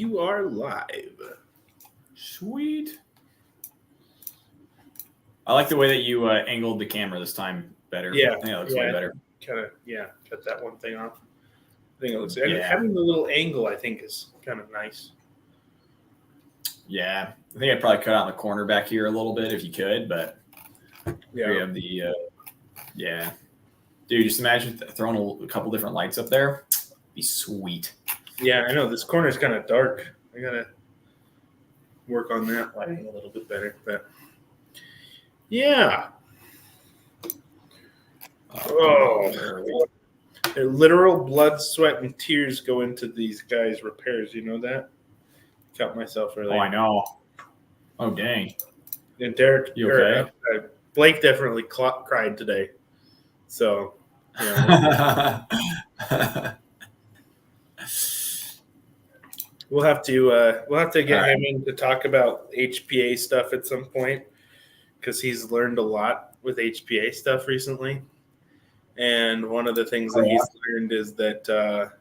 You are live. Sweet. I like the way that you angled the camera this time better. Yeah. I think that looks way better. Kind of, cut that one thing off. I think it looks good. Yeah. Having the little angle, I think, is kind of nice. Yeah. I think I'd probably cut out the corner back here a little bit if you could, but Yeah. we have the, yeah. Dude, just imagine throwing a couple different lights up there. It'd be sweet. Yeah, I know. This corner is kind of dark. I got to work on that lighting a little bit better. But, yeah. Oh, their literal blood, sweat, and tears go into these guys' repairs. You know that? Cut myself earlier. Oh, I know. Oh, dang. And Derick, you okay? Blake definitely cried today. So, we'll have to get him in to talk about HPA stuff at some point because he's learned a lot with HPA stuff recently. And one of the things that he's learned is that,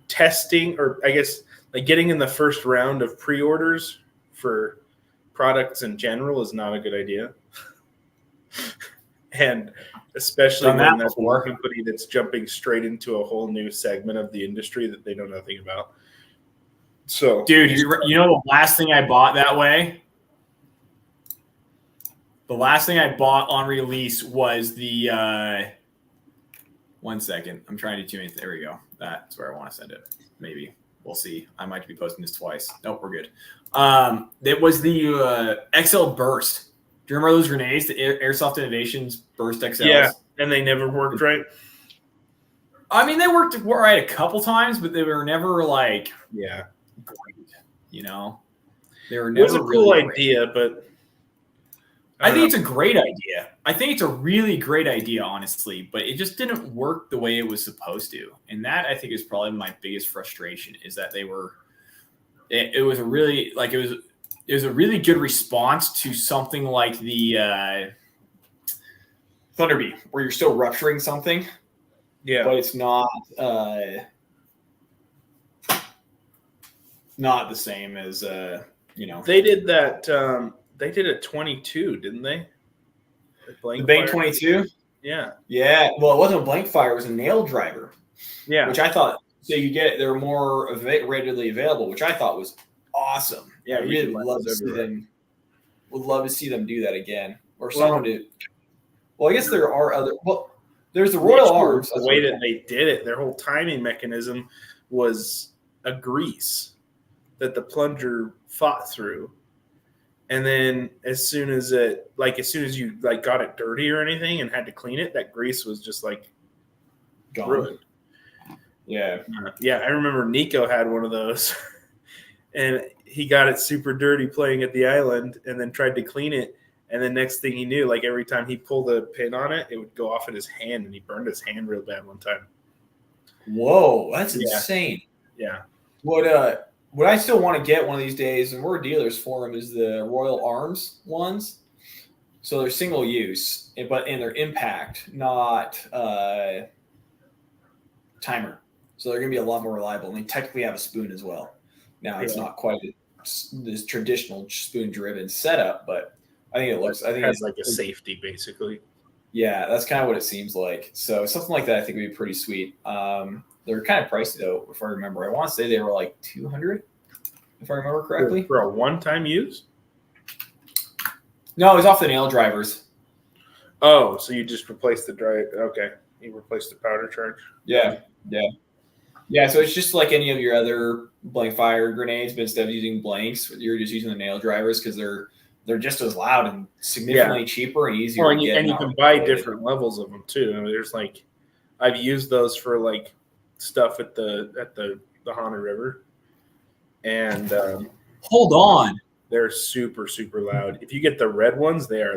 testing, or I guess like getting in the first round of pre-orders for products in general is not a good idea. And especially when that's a company that's jumping straight into a whole new segment of the industry that they know nothing about. So, dude, you know the last thing I bought that way? The last thing I bought on release was the 1 second. I'm trying to do 2 minutes. There we go. That's where I want to send it. Maybe. We'll see. I might be posting this twice. Nope, we're good. It was the XL Burst. Do you remember those grenades, the Airsoft Innovations Burst XLs? Yeah, and they never worked right. I mean, they worked right a couple times, but they were never like great. You know, they were never. It was a cool idea, but I think it's a great idea. I think it's a really great idea, honestly, but it just didn't work the way it was supposed to. And that, I think, is probably my biggest frustration, is that they were. It was a really it was a really good response to something like the Thunderbee, where you're still rupturing something. Yeah, but it's not the same as They did that. They did a 22, didn't they? The Bang 22. Yeah. Yeah. Well, it wasn't a blank fire; it was a nail driver. Yeah. Which I thought, so you get they're more readily available, which I thought was awesome. Yeah, I really would love to see them. Would love to see them do that again, or someone to. Well, I guess there are other. Well, there's the Royal Arms. The way that they did it, their whole timing mechanism was a grease that the plunger fought through, and then as soon as you got it dirty or anything and had to clean it, that grease was just gone. Ruined. Yeah. Yeah, I remember Nico had one of those, and he got it super dirty playing at the island, and then tried to clean it. And then next thing he knew, every time he pulled a pin on it, it would go off in his hand, and he burned his hand real bad one time. Whoa, that's insane. Yeah. What I still want to get one of these days, and we're dealers for them, is the Royal Arms ones. So they're single use, but in their impact, not timer. So they're going to be a lot more reliable, and they technically have a spoon as well. Now it's not quite this traditional spoon-driven setup, but I think it looks. I think it has a safety, basically. Yeah, that's kind of what it seems like. So something like that, I think, would be pretty sweet. They're kind of pricey though, if I remember. I want to say they were like $200, if I remember correctly, for a one-time use. No, it was off the nail drivers. Oh, so you just replaced the dry? Okay, you replaced the powder charge. Yeah. So it's just like any of your other blank fire grenades, but instead of using blanks, you're just using the nail drivers because they're just as loud and significantly cheaper and easier. And you can buy different levels of them too. I mean, there's I've used those for stuff at the Haunted River, and hold on, they're super, super loud. If you get the red ones, they are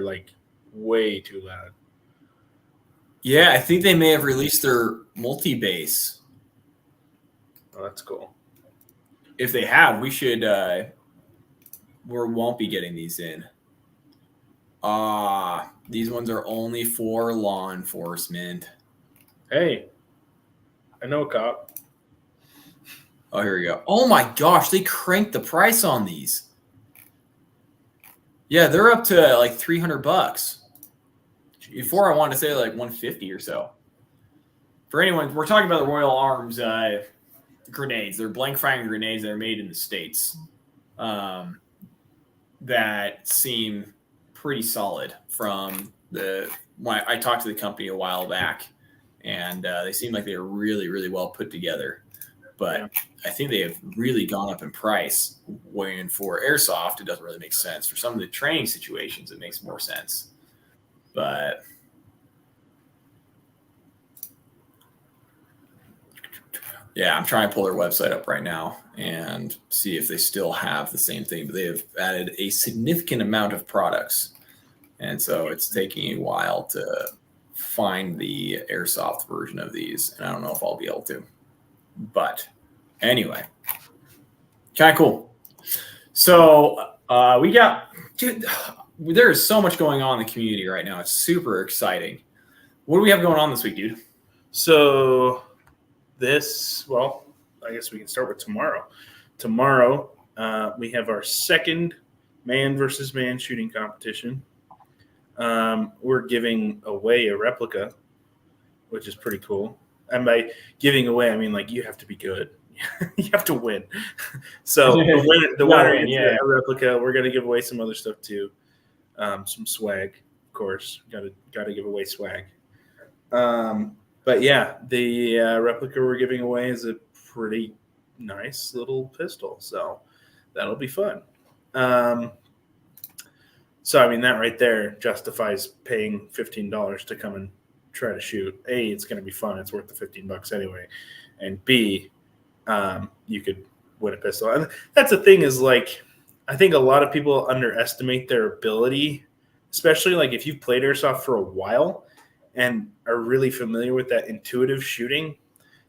way too loud. Yeah, I think they may have released their multi-base. Oh, that's cool. If they have, we should. We won't be getting these in. These ones are only for law enforcement. Hey, I know a cop. Oh, here we go. Oh my gosh, they cranked the price on these. Yeah, they're up to like $300. Before I wanted to say like 150 or so. For anyone, we're talking about the Royal Arms grenades. They're blank firing grenades that are made in the States. That seem pretty solid from when I talked to the company a while back, and they seem like they were really, really well put together. But I think they have really gone up in price. When for airsoft, it doesn't really make sense. For some of the training situations, it makes more sense. But yeah, I'm trying to pull their website up right now and see if they still have the same thing. But they have added a significant amount of products. And so it's taking a while to find the airsoft version of these. And I don't know if I'll be able to. But anyway, kind of cool. So we got, dude, there is so much going on in the community right now. It's super exciting. What do we have going on this week, dude? So well, I guess we can start with tomorrow. Tomorrow, we have our second man versus man shooting competition. We're giving away a replica, which is pretty cool. And by giving away, I mean like you have to be good. You have to win. So the winner gets a replica. We're going to give away some other stuff too. Some swag, of course. Got to give away swag. But yeah, the replica we're giving away is a pretty nice little pistol. So that'll be fun. So, I mean, that right there justifies paying $15 to come and try to shoot. A, it's going to be fun. It's worth the $15 anyway. And B, you could win a pistol. And that's the thing is, like, I think a lot of people underestimate their ability, especially, like, if you've played airsoft for a while and are really familiar with that intuitive shooting.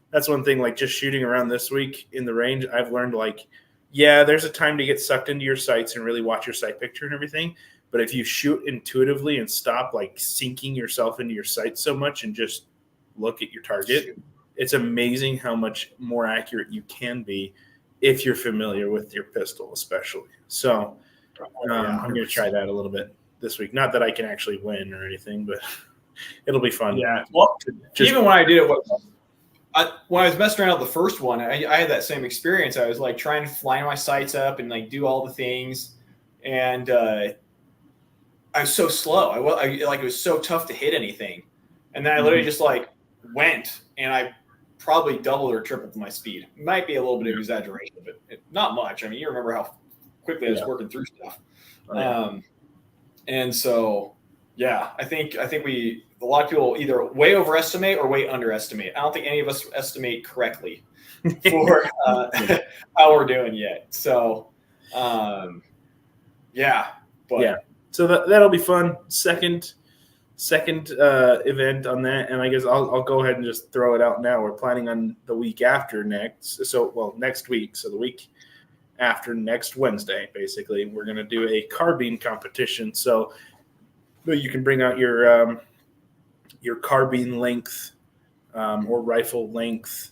That's one thing, like, just shooting around this week in the range, I've learned, like, yeah, there's a time to get sucked into your sights and really watch your sight picture and everything. But if you shoot intuitively and stop like sinking yourself into your sights so much and just look at your target, it's amazing how much more accurate you can be if you're familiar with your pistol, especially. So I'm going to try that a little bit this week. Not that I can actually win or anything, but it'll be fun. Yeah. Well, even when I did it, when I was messing around with the first one, I had that same experience. I was like trying to line my sights up and like do all the things, and I was so slow. It was so tough to hit anything, and then I literally just like went, and I probably doubled or tripled my speed. It might be a little bit of exaggeration, but not much. I mean, you remember how quickly I was working through stuff, and so yeah, I think a lot of people either way overestimate or way underestimate. I don't think any of us estimate correctly for how we're doing yet. So, yeah. So that'll be fun. Second event on that, and I guess I'll go ahead and just throw it out now. We're planning on the week after next. Next week. So the week after next Wednesday, basically, we're going to do a carbine competition. So you can bring out your carbine length or rifle length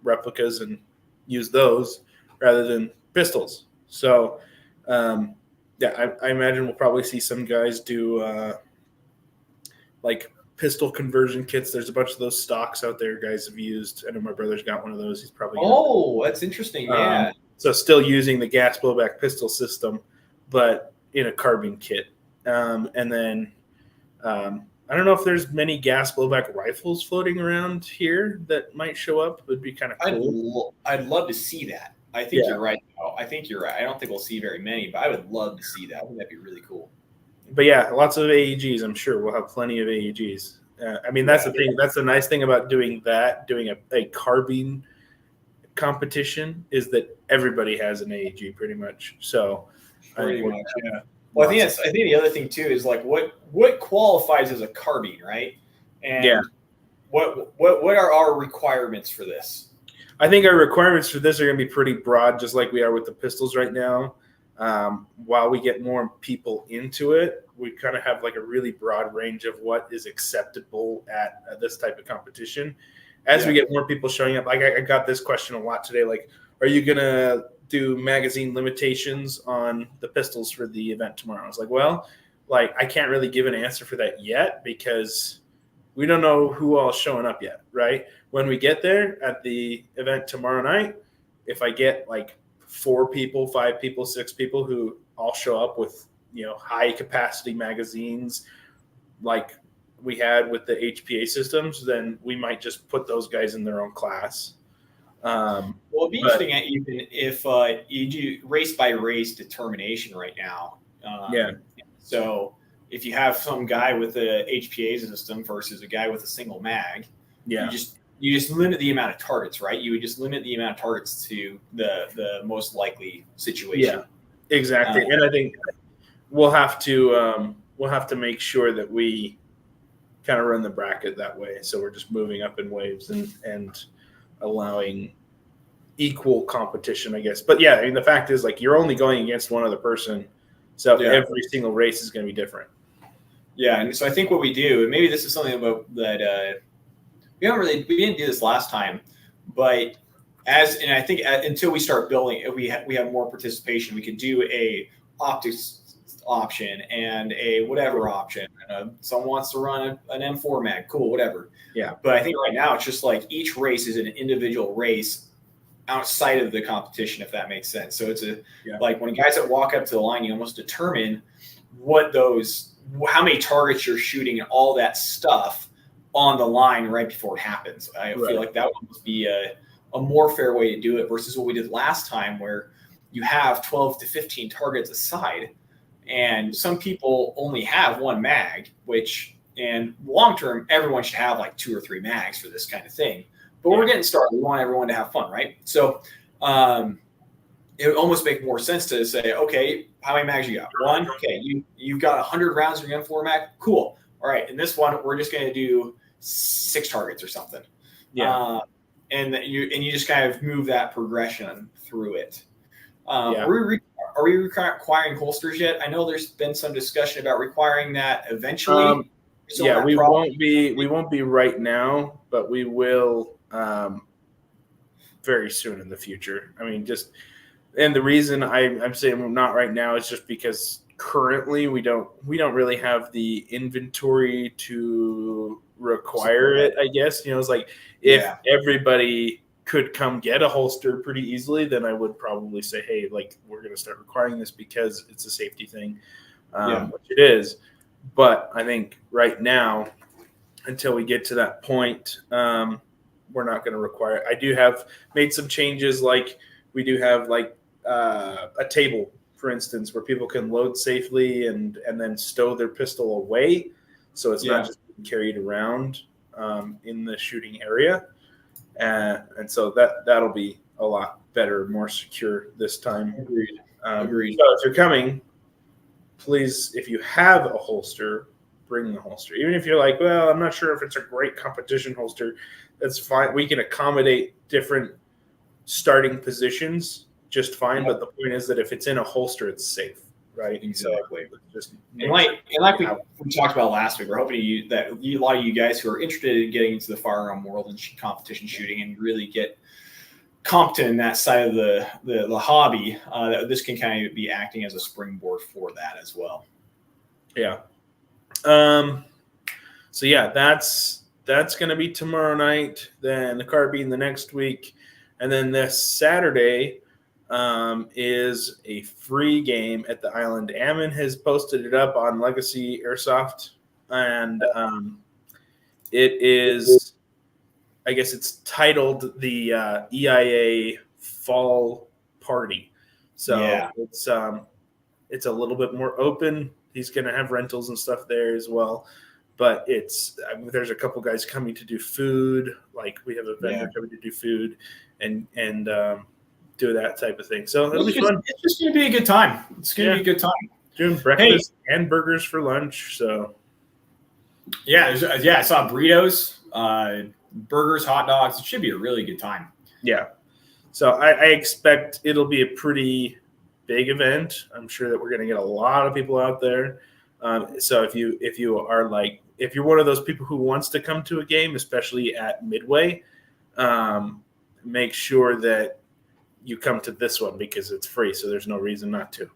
replicas and use those rather than pistols. So, I imagine we'll probably see some guys do like pistol conversion kits. There's a bunch of those stocks out there guys have used. I know my brother's got one of those. He's probably that's interesting. Yeah. So still using the gas blowback pistol system, but in a carbine kit. And then I don't know if there's many gas blowback rifles floating around here that might show up. It would be kind of cool. I'd love to see that. I think you're right. I think you're right. I don't think we'll see very many, but I would love to see that. I think that'd be really cool. But yeah, lots of AEGs. I'm sure we'll have plenty of AEGs. I mean, that's the thing. That's the nice thing about doing a carbine competition is that everybody has an AEG pretty much. So pretty much, yeah. Well, I think the other thing too is like what qualifies as a carbine, right? And what are our requirements for this? I think our requirements for this are going to be pretty broad, just like we are with the pistols right now. While we get more people into it, we kind of have like a really broad range of what is acceptable at this type of competition. as we get more people showing up, like I got this question a lot today, like, are you going to do magazine limitations on the pistols for the event tomorrow? I was like, well, like, I can't really give an answer for that yet because we don't know who all is showing up yet, right? When we get there at the event tomorrow night, if I get like 4 people, 5 people, 6 people who all show up with, high capacity magazines like we had with the HPA systems, then we might just put those guys in their own class. Well, it'd be interesting even if you do race by race determination right now. So if you have some guy with a HPA system versus a guy with a single mag, you just limit the amount of targets, right? You would just limit the amount of targets to the most likely situation. Yeah, exactly. And I think we'll have to make sure that we kind of run the bracket that way. So we're just moving up in waves and allowing equal competition, I guess. But yeah, I mean, the fact is, like, you're only going against one other person, so every single race is going to be different. Yeah, and so I think what we do, and maybe this is something about that we didn't do this last time, but I think until we start building, we have more participation, we could do a optics option and a whatever option. Someone wants to run an M4 mag, cool, whatever. Yeah. But I think right now it's just like each race is an individual race outside of the competition, if that makes sense. So it's like when guys that walk up to the line, you almost determine how many targets you're shooting and all that stuff on the line right before it happens. I feel like that would almost be a more fair way to do it versus what we did last time, where you have 12 to 15 targets aside. And some people only have one mag, and long term, everyone should have like 2 or 3 mags for this kind of thing. But we're getting started. We want everyone to have fun, right? So it would almost make more sense to say, okay, how many mags you got? 1. Okay, you've got 100 rounds in your M4 mag. Cool. All right, in this one, we're just going to do 6 targets or something. Yeah. And you just kind of move that progression through it. Are we requiring holsters yet? I know there's been some discussion about requiring that eventually. We won't be right now, but we will very soon in the future. I mean, and the reason I'm saying not right now is just because currently we don't really have the inventory to require it, I guess. It's like if everybody could come get a holster pretty easily, then I would probably say, hey, like, we're going to start requiring this because it's a safety thing, which it is. But I think right now, until we get to that point, we're not going to require it. I do have made some changes, like we do have like a table, for instance, where people can load safely and then stow their pistol away, so it's not just being carried around in the shooting area. And so that'll be a lot better, more secure this time. Agreed. So if you're coming, please, if you have a holster, bring the holster. Even if you're like, well, I'm not sure if it's a great competition holster, that's fine. We can accommodate different starting positions just fine. But the point is that if it's in a holster, it's safe, right? Exactly. So like we talked about last week, we're hoping that a lot of you guys who are interested in getting into the firearm world and competition shooting and really get competent in that side of the hobby, that this can kind of be acting as a springboard for that as well. Yeah. So that's going to be tomorrow night. Then the carbine the next week, and then this Saturday is a free game at the island. Ammon has posted it up on Legacy Airsoft, and it is, I guess it's titled the EIA Fall Party. So it's a little bit more open. He's going to have rentals and stuff there as well. But there's a couple guys coming to do food. Like we have a vendor coming to do food and do that type of thing. So it'll be fun. It's just going to be a good time. It's going to be a good time. Doing breakfast and burgers for lunch. So I saw burritos, burgers, hot dogs. It should be a really good time. Yeah. So I expect it'll be a pretty big event. I'm sure that we're going to get a lot of people out there. So if you're one of those people who wants to come to a game, especially at Midway, make sure that you come to this one because it's free. So there's no reason not to.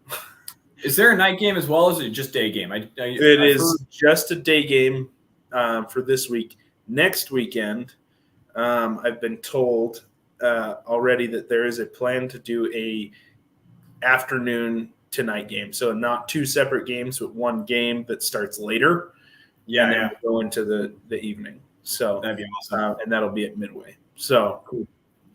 Is there a night game as well, or is it just day game? It is just a day game for this week. Next weekend, I've been told already that there is a plan to do a afternoon to night game. So not two separate games, but one game that starts later. Yeah, and then we'll go into the evening. So that'd be awesome. And that'll be at Midway. So cool.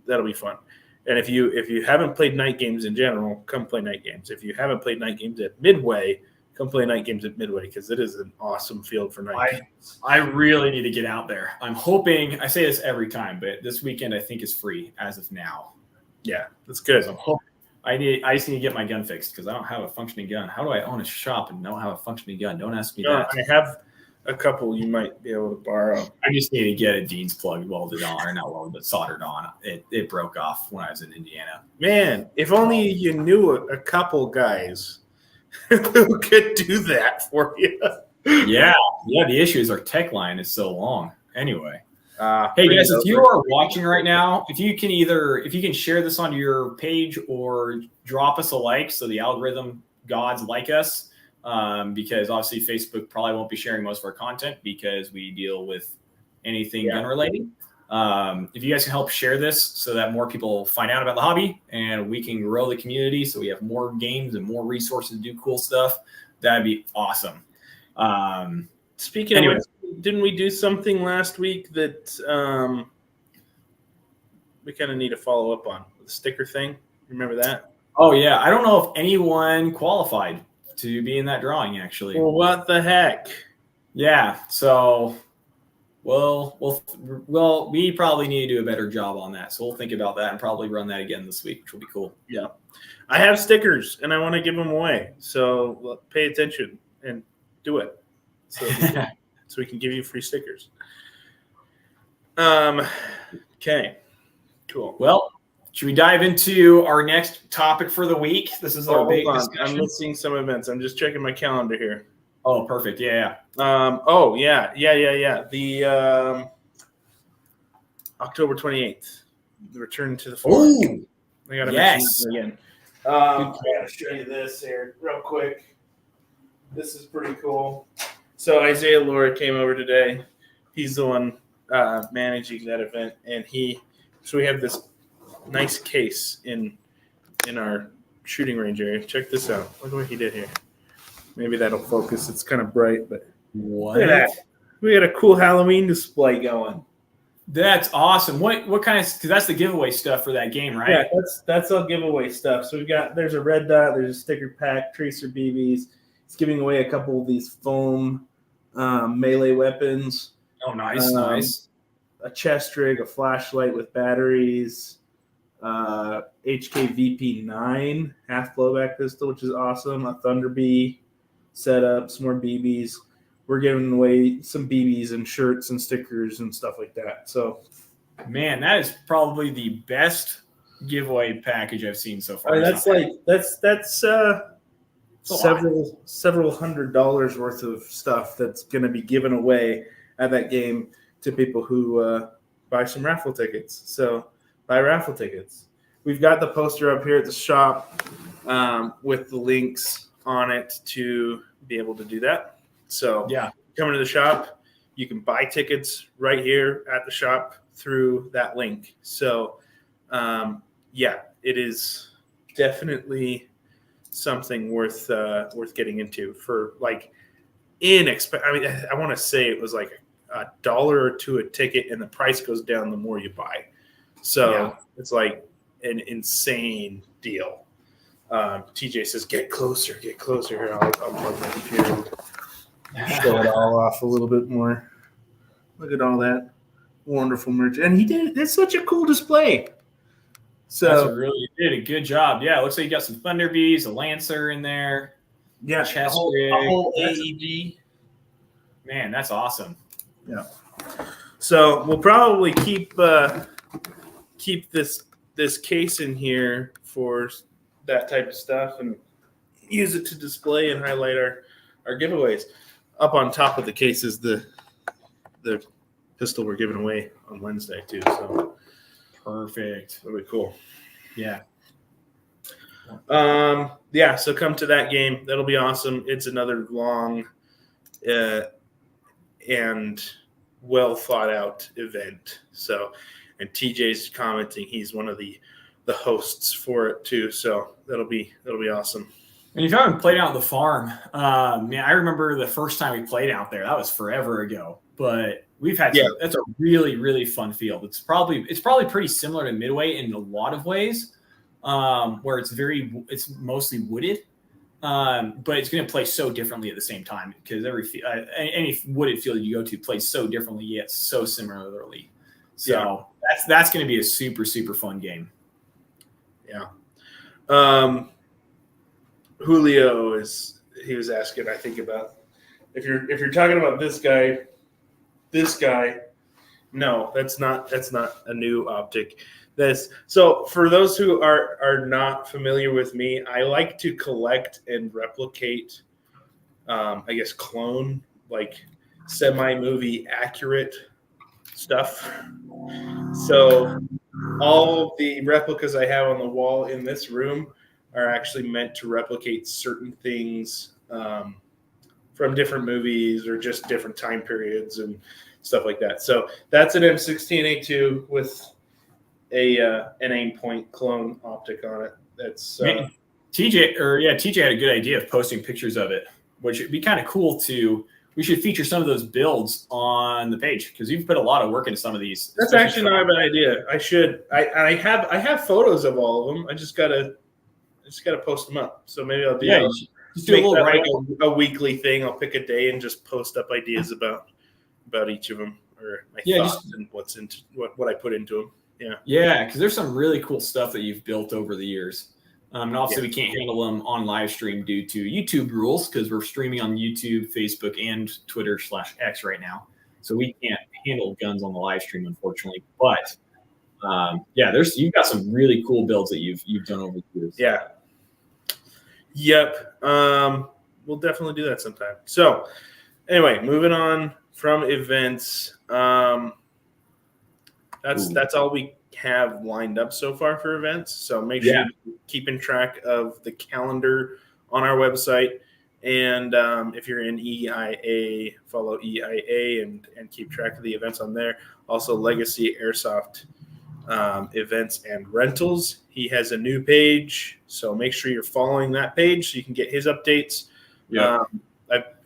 That'll be fun. And if you haven't played night games in general, come play night games. If you haven't played night games at Midway, come play night games at Midway because it is an awesome field for night games. I really need to get out there. I'm hoping, I say this every time, but this weekend I think is free as of now. Yeah, that's good. I just need to get my gun fixed because I don't have a functioning gun. How do I own a shop and not have a functioning gun? Don't ask me that. I have a couple you might be able to borrow. I just need to get a Dean's plug welded on, or not welded, but soldered on. It broke off when I was in Indiana. Man, if only you knew a couple guys who could do that for you. Yeah. The issue is our tech line is so long. Anyway, hey guys, if you are watching right now, if you can share this on your page or drop us a like so the algorithm gods like us. Because obviously Facebook probably won't be sharing most of our content because we deal with anything gun related. If you guys can help share this so that more people find out about the hobby and we can grow the community so we have more games and more resources to do cool stuff, that'd be awesome. Speaking of which, didn't we do something last week that we kind of need to follow up on? The sticker thing? Remember that? Oh, yeah. I don't know if anyone qualified to be in that drawing, actually. Well, what the heck? Yeah, so we probably need to do a better job on that. So we'll think about that and probably run that again this week, which will be cool. Yeah. I have stickers and I want to give them away. So pay attention and do it. So we can give you free stickers. Okay. Cool. Well, should we dive into our next topic for the week? This is our big discussion. I'm missing some events. I'm just checking my calendar here. Oh, perfect. Yeah. The October 28th, the return to the forest. I got to mention that again. I got to show you this here real quick. This is pretty cool. So Isaiah Laura came over today. He's the one managing that event, and so we have this nice case in our shooting range area. Check this out. Look what he did here. Maybe that'll focus. It's kind of bright, but what? Look at that. We got a cool Halloween display going. That's awesome. What kind of? Because that's the giveaway stuff for that game, right? Yeah, that's all giveaway stuff. So there's a red dot, there's a sticker pack, tracer BBs. It's giving away a couple of these foam melee weapons. Oh, nice. A chest rig, a flashlight with batteries. HK VP9 half blowback pistol, which is awesome. A Thunder Bee setup, some more BBs. We're giving away some BBs and shirts and stickers and stuff like that. So, man, that is probably the best giveaway package I've seen so far. That's several $100s worth of stuff that's going to be given away at that game to people who buy some raffle tickets. So buy raffle tickets. We've got the poster up here at the shop with the links on it to be able to do that. So coming to the shop, you can buy tickets right here at the shop through that link. So it is definitely something worth getting into for like I want to say it was like $1 or $2 a ticket, and the price goes down the more you buy. So it's like an insane deal. TJ says, "Get closer, get closer." Here, I'll plug my computer. Show it all off a little bit more. Look at all that wonderful merch, and he did. It's such a cool display. So you did a good job. Yeah, it looks like you got some Thunder Bees, a Lancer in there. Yeah, a whole AEG. Man, that's awesome. Yeah. So we'll probably keep this case in here for that type of stuff and use it to display and highlight our giveaways. Up on top of the case is the pistol we're giving away on Wednesday too. So Perfect. That'll be cool. Yeah. Yeah, so come to that game. That'll be awesome. It's another long and well thought out event. So, and TJ's commenting he's one of the hosts for it too. So that'll be awesome. And if you haven't played out on the farm, I remember the first time we played out there. That was forever ago. But we've had that's a really, really fun field. It's probably pretty similar to Midway in a lot of ways, where it's mostly wooded. But it's going to play so differently at the same time because any wooded field you go to plays so differently yet so similarly. So that's going to be a super, super fun game. Yeah. Julio he was asking, I think, about if you're talking about this guy. No, that's not a new optic. So for those who are not familiar with me, I like to collect and replicate, I guess, clone, like semi-movie accurate stuff. So all the replicas I have on the wall in this room are actually meant to replicate certain things from different movies or just different time periods and stuff like that. So that's an M16A2 with an aim point clone optic on it. That's TJ had a good idea of posting pictures of it, which would be kind of cool we should feature some of those builds on the page because you've put a lot of work into some of these. That's actually not a bad idea. I should. I have photos of all of them. I just gotta post them up. So maybe I'll do just do a little like a weekly thing. I'll pick a day and just post up ideas about each of them or my thoughts and what I put into them. Yeah, because there's some really cool stuff that you've built over the years. And obviously, we can't handle them on live stream due to YouTube rules because we're streaming on YouTube, Facebook, and Twitter/X right now. So we can't handle guns on the live stream, unfortunately. But you've got some really cool builds that you've done over the years. Yeah. Yep. We'll definitely do that sometime. So anyway, moving on from events. That's all we have lined up so far for events. So make sure you're keeping track of the calendar on our website. And if you're in EIA, follow EIA and keep track of the events on there. Also, Legacy Airsoft events and rentals. He has a new page, so make sure you're following that page so you can get his updates. Yeah.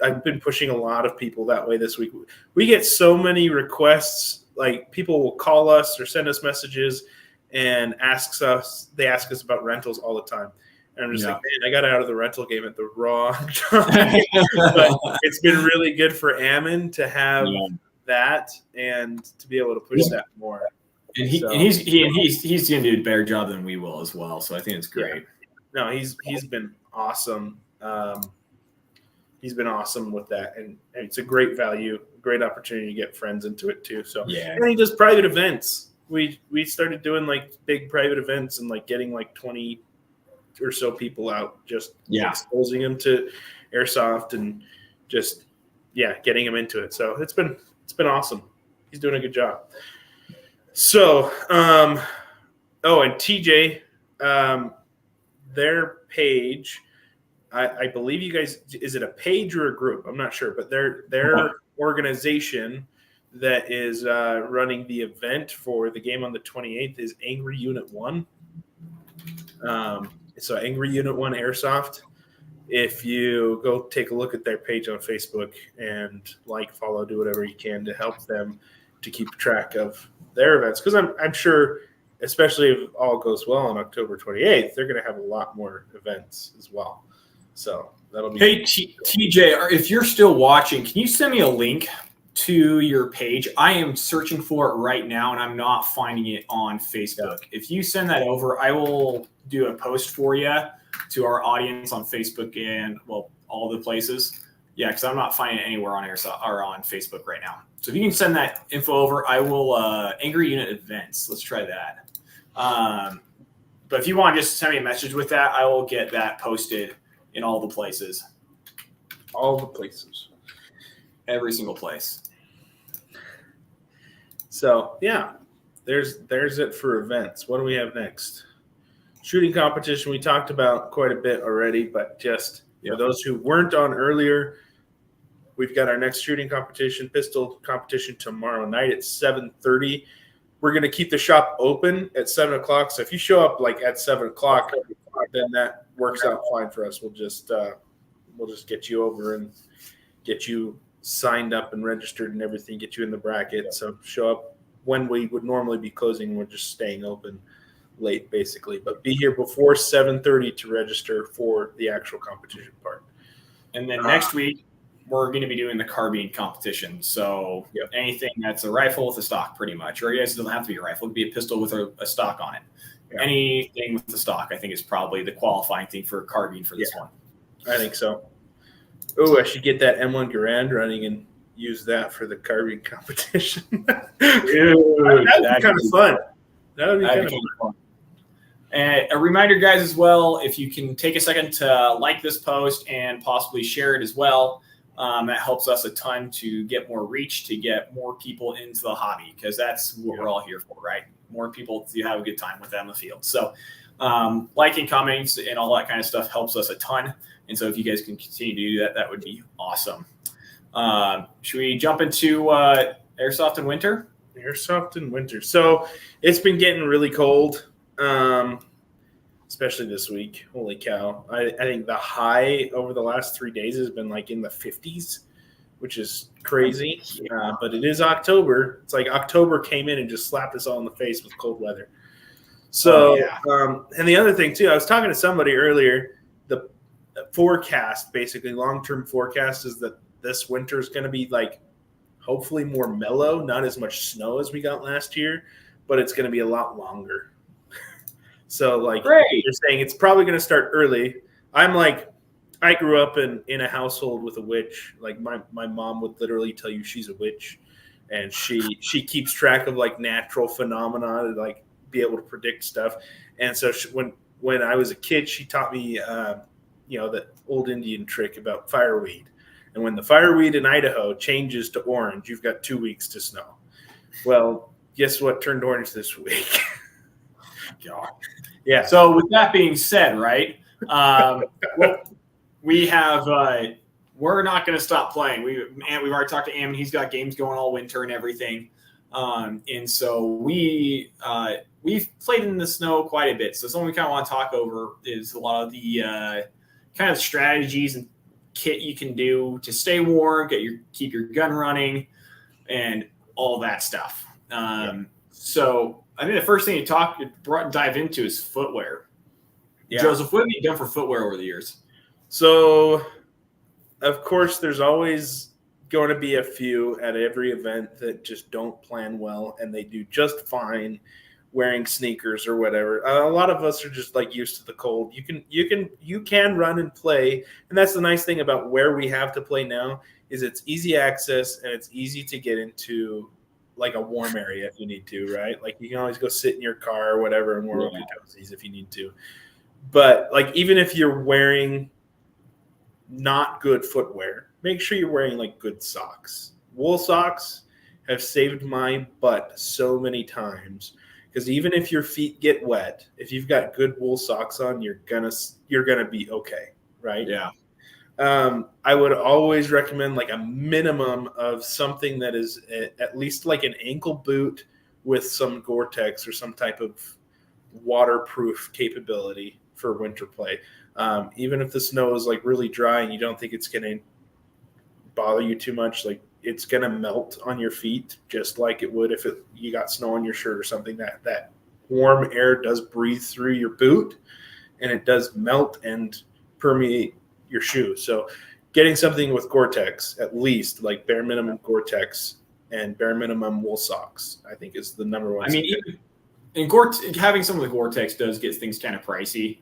I've been pushing a lot of people that way this week. We get so many requests. Like people will call us or send us messages and ask us about rentals all the time. And I'm just like, man, I got out of the rental game at the wrong time. But it's been really good for Ammon to have that and to be able to push that more. And he's going to do a better job than we will as well. So I think it's great. Yeah. No, he's been awesome. He's been awesome with that, and it's a great value, great opportunity to get friends into it too. So and he does private events. We started doing like big private events and like getting like 20 or so people out, just exposing them to airsoft and just getting them into it. So it's been awesome. He's doing a good job. So and TJ, their page. I believe you guys, is it a page or a group? I'm not sure, but their organization that is running the event for the game on the 28th is Angry Unit 1. So Angry Unit 1 Airsoft. If you go take a look at their page on Facebook and follow, do whatever you can to help them to keep track of their events. Because I'm sure, especially if all goes well on October 28th, they're going to have a lot more events as well. So that'll be. Hey, TJ, if you're still watching, can you send me a link to your page? I am searching for it right now, and I'm not finding it on Facebook. If you send that over, I will do a post for you to our audience on Facebook and, all the places. Yeah, because I'm not finding it anywhere on Airsoft or on Facebook right now. So if you can send that info over, I will Angry Unit Events. Let's try that. But if you want to just send me a message with that, I will get that posted in all the places. All the places. Every single place. So, there's it for events. What do we have next? Shooting competition we talked about quite a bit already, but just for those who weren't on earlier, we've got our next shooting competition, pistol competition tomorrow night at 7:30. We're going to keep the shop open at 7 o'clock. So if you show up like at 7 o'clock, then that works out fine for us. We'll just get you over and get you signed up and registered and everything, get you in the bracket. So show up when we would normally be closing. We're just staying open late basically, but be here before 7:30 to register for the actual competition part. And then next week, we're going to be doing the carbine competition. So anything that's a rifle with a stock pretty much, or it doesn't have to be a rifle. It could be a pistol with a stock on it. Yeah. Anything with the stock, I think, is probably the qualifying thing for carbine for this one. I think so. Oh, I should get that M1 Garand running and use that for the carbine competition. Dude, that would be kind of fun. That would be kind of fun. And a reminder, guys, as well, if you can take a second to like this post and possibly share it as well, that helps us a ton to get more reach, to get more people into the hobby, because that's what we're all here for, right? More people to have a good time with them in the field. So liking, comments, and all that kind of stuff helps us a ton. And so if you guys can continue to do that, that would be awesome. Should we jump into Airsoft in winter? Airsoft in winter. So it's been getting really cold. Especially this week. Holy cow. I think the high over the last 3 days has been like in the 50s, which is crazy. But it is October. It's like October came in and just slapped us all in the face with cold weather. So, and the other thing too, I was talking to somebody earlier, the forecast, basically long-term forecast, is that this winter is going to be like hopefully more mellow, not as much snow as we got last year, but it's going to be a lot longer. So, like, you're saying it's probably going to start early. I'm like, I grew up in a household with a witch. Like, my mom would literally tell you she's a witch, and she keeps track of, like, natural phenomena to, like, be able to predict stuff. And so when I was a kid, she taught me, the old Indian trick about fireweed. And when the fireweed in Idaho changes to orange, you've got 2 weeks to snow. Well, guess what turned orange this week? God. Yeah. So with that being said, right, we have we're not going to stop playing. We've already talked to Am, and he's got games going all winter and everything. And so we've played in the snow quite a bit. So something we kind of want to talk over is a lot of the kind of strategies and kit you can do to stay warm, keep your gun running, and all that stuff. So I think the first thing you dive into is footwear. Yeah. Joseph, what have you done for footwear over the years? So, of course, there's always going to be a few at every event that just don't plan well, and they do just fine wearing sneakers or whatever. A lot of us are just like used to the cold. You can run and play, and that's the nice thing about where we have to play now is it's easy access and it's easy to get into like a warm area if you need to, right? Like you can always go sit in your car or whatever and warm up your toesies if you need to. But like even if you're wearing not good footwear, make sure you're wearing like good socks. Wool socks have saved my butt so many times because even if your feet get wet, if you've got good wool socks on, you're gonna be okay, right? Yeah. I would always recommend like a minimum of something that is at least like an ankle boot with some Gore-Tex or some type of waterproof capability for winter play. Even if the snow is like really dry and you don't think it's going to bother you too much, like it's going to melt on your feet just like it would if you got snow on your shirt or something. That warm air does breathe through your boot and it does melt and permeate your shoe. So getting something with Gore-Tex, at least like bare minimum Gore-Tex and bare minimum wool socks, I think is the number one. I mean, having some of the Gore-Tex does get things kind of pricey.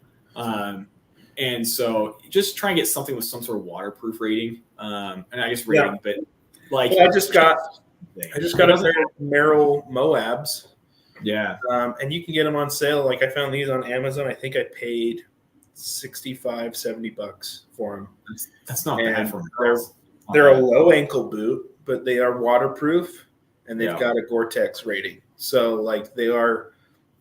And so just try and get something with some sort of waterproof rating. And I guess rating, but like I just got a pair of Merrell Moabs. Yeah. And you can get them on sale. Like I found these on Amazon. I think I paid $65-$70 for them. That's not bad for them. They're a low ankle boot, but they are waterproof and they've got a Gore-Tex rating. So like they're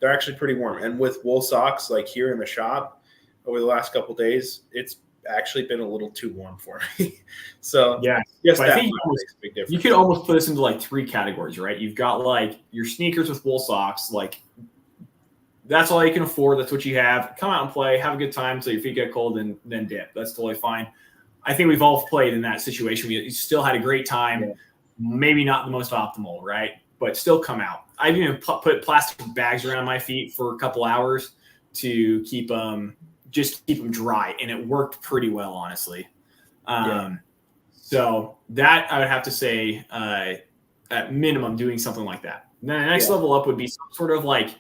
actually pretty warm. And with wool socks, like here in the shop over the last couple of days, it's actually been a little too warm for me. So yeah, yes, I think makes a big difference. You could almost put this into like 3 categories, right? You've got like your sneakers with wool socks, like that's all you can afford. That's what you have. Come out and play, have a good time until your feet get cold, and then dip. That's totally fine. I think we've all played in that situation. We still had a great time. Yeah. Maybe not the most optimal, right? But still come out. I've even put plastic bags around my feet for a couple hours to keep them dry, and it worked pretty well, honestly. So that I would have to say, at minimum, doing something like that. And then the next level up would be some sort of like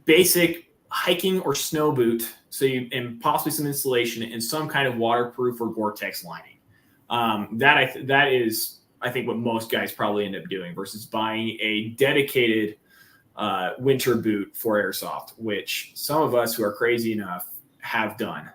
basic hiking or snow boot, and possibly some insulation and some kind of waterproof or Gore-Tex lining. That is, I think, what most guys probably end up doing versus buying a dedicated winter boot for airsoft, which some of us who are crazy enough have done.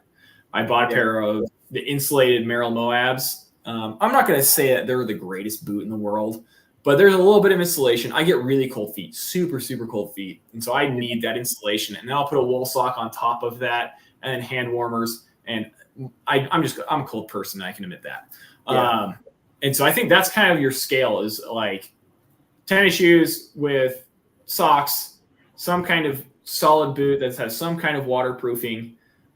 I bought a pair of the insulated Merrell Moabs. I'm not going to say that they're the greatest boot in the world, but there's a little bit of insulation. I get really cold feet, super, super cold feet. And so I need that insulation. And then I'll put a wool sock on top of that and then hand warmers. And I'm a cold person. I can admit that. Yeah. And so I think that's kind of your scale is like tennis shoes with socks, some kind of solid boot that has some kind of waterproofing,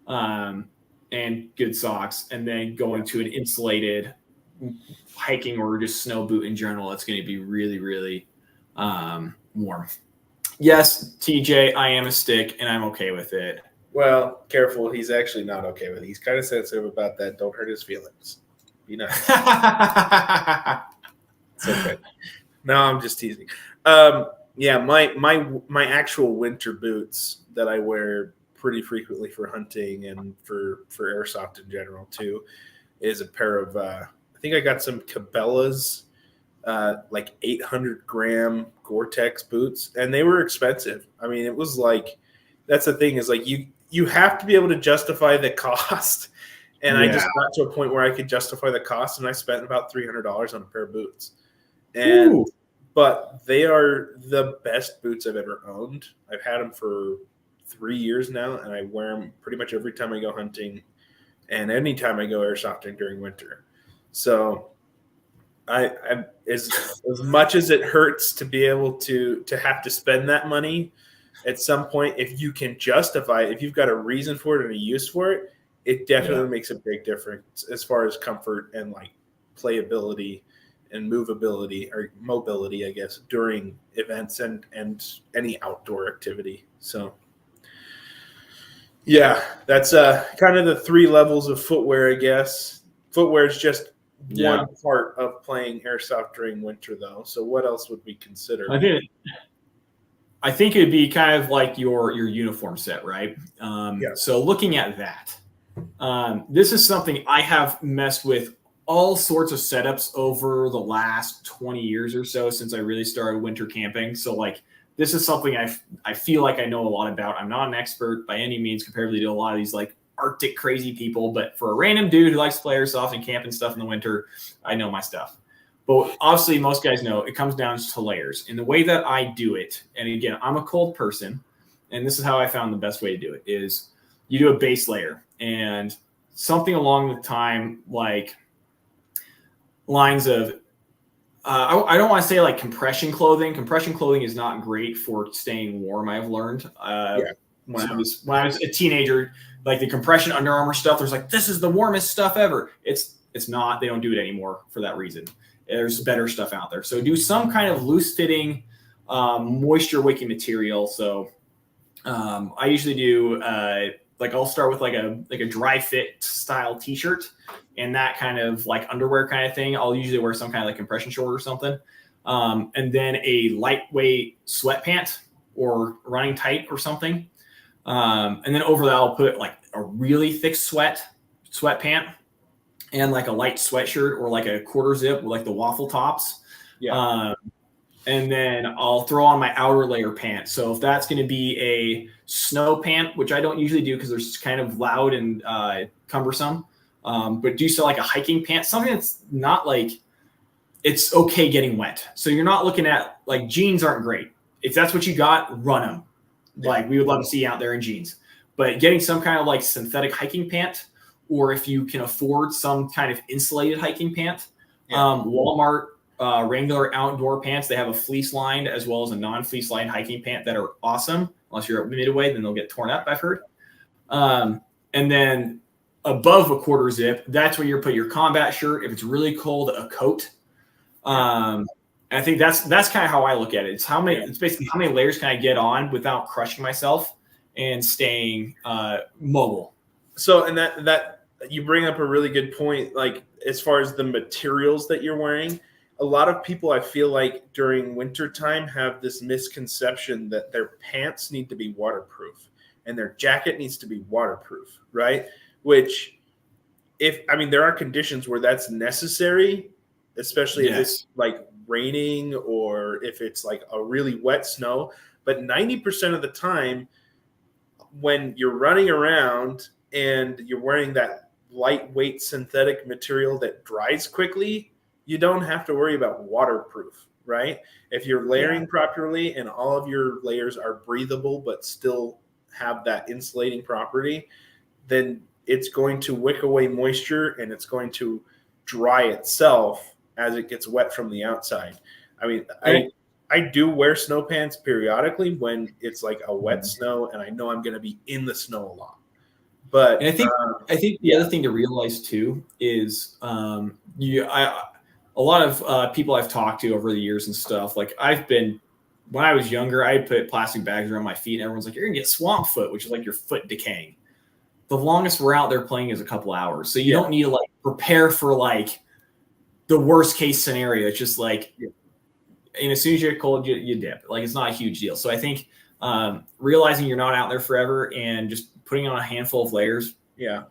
and good socks, and then going to an insulated hiking or just snow boot in general. That's going to be really, really warm. Yes, TJ, I am a stick, and I'm okay with it. Well, careful. He's actually not okay with it. He's kind of sensitive about that. Don't hurt his feelings. Be nice. It's okay. No, I'm just teasing. Yeah, my actual winter boots that I wear pretty frequently for hunting and for airsoft in general too is a pair of I think I got some Cabela's like 800-gram Gore-Tex boots, and they were expensive. I mean, it was like, that's the thing is like you have to be able to justify the cost. And I just got to a point where I could justify the cost, and I spent about $300 on a pair of boots. And but they are the best boots I've ever owned. I've had them for 3 years now, and I wear them pretty much every time I go hunting and anytime I go airsofting during winter. So I as much as it hurts to be able to have to spend that money at some point, if you can justify it, if you've got a reason for it and a use for it, it definitely makes a big difference as far as comfort and like playability and movability or mobility, I guess, during events and any outdoor activity. So yeah, that's kind of the 3 levels of footwear, I guess. Footwear is just one part of playing airsoft during winter, though. So what else would we consider? I think it'd be kind of like your uniform set, right? So looking at that, this is something I have messed with all sorts of setups over the last 20 years or so since I really started winter camping. So like this is something I feel like I know a lot about. I'm not an expert by any means comparatively to a lot of these like Arctic crazy people, but for a random dude who likes to play airsoft and camp and stuff in the winter, I know my stuff. But obviously most guys know it comes down to layers. And the way that I do it, and again, I'm a cold person, and this is how I found the best way to do it, is you do a base layer and something along the time like lines of I don't want to say like compression clothing. Compression clothing is not great for staying warm, I've learned. When I was a teenager, like the compression Under Armour stuff, there's like, this is the warmest stuff ever. It's not. They don't do it anymore for that reason. There's better stuff out there. So do some kind of loose fitting, moisture wicking material. So I usually do like I'll start with like a dry fit style t-shirt and that kind of like underwear kind of thing. I'll usually wear some kind of like compression short or something. And then a lightweight sweat pant or running tight or something. And then over that, I'll put like a really thick sweat pant and like a light sweatshirt or like a quarter zip with like the waffle tops. And then I'll throw on my outer layer pants. So if that's going to be a snow pant, which I don't usually do because they're kind of loud and cumbersome, but do so like a hiking pant, something that's not like it's okay getting wet. So you're not looking at like jeans aren't great. If that's what you got, run them. Like we would love to see you out there in jeans, but getting some kind of like synthetic hiking pant, or if you can afford some kind of insulated hiking pant, Walmart Wrangler outdoor pants, they have a fleece lined as well as a non-fleece lined hiking pant that are awesome. Unless you're at midway, then they'll get torn up, I've heard. And then above a quarter zip, that's where you put your combat shirt. If it's really cold, a coat. And I think that's kind of how I look at it. It's basically how many layers can I get on without crushing myself and staying mobile. So, and that you bring up a really good point. Like as far as the materials that you're wearing, a lot of people I feel like during wintertime have this misconception that their pants need to be waterproof and their jacket needs to be waterproof, right? Which there are conditions where that's necessary, especially if it's like raining or if it's like a really wet snow. But 90% of the time when you're running around and you're wearing that lightweight synthetic material that dries quickly, you don't have to worry about waterproof, right? If you're layering properly and all of your layers are breathable but still have that insulating property, then it's going to wick away moisture and it's going to dry itself as it gets wet from the outside. I mean, I do wear snow pants periodically when it's like a wet snow and I know I'm going to be in the snow a lot. But and I think the other thing to realize too is a lot of people I've talked to over the years and stuff, like when I was younger, I put plastic bags around my feet and everyone's like, you're going to get swamp foot, which is like your foot decaying. The longest we're out there playing is a couple hours. So you don't need to like prepare for like the worst case scenario. It's just like, and as soon as you get cold, you dip. Like it's not a huge deal. So I think realizing you're not out there forever and just putting on a handful of layers. Yeah.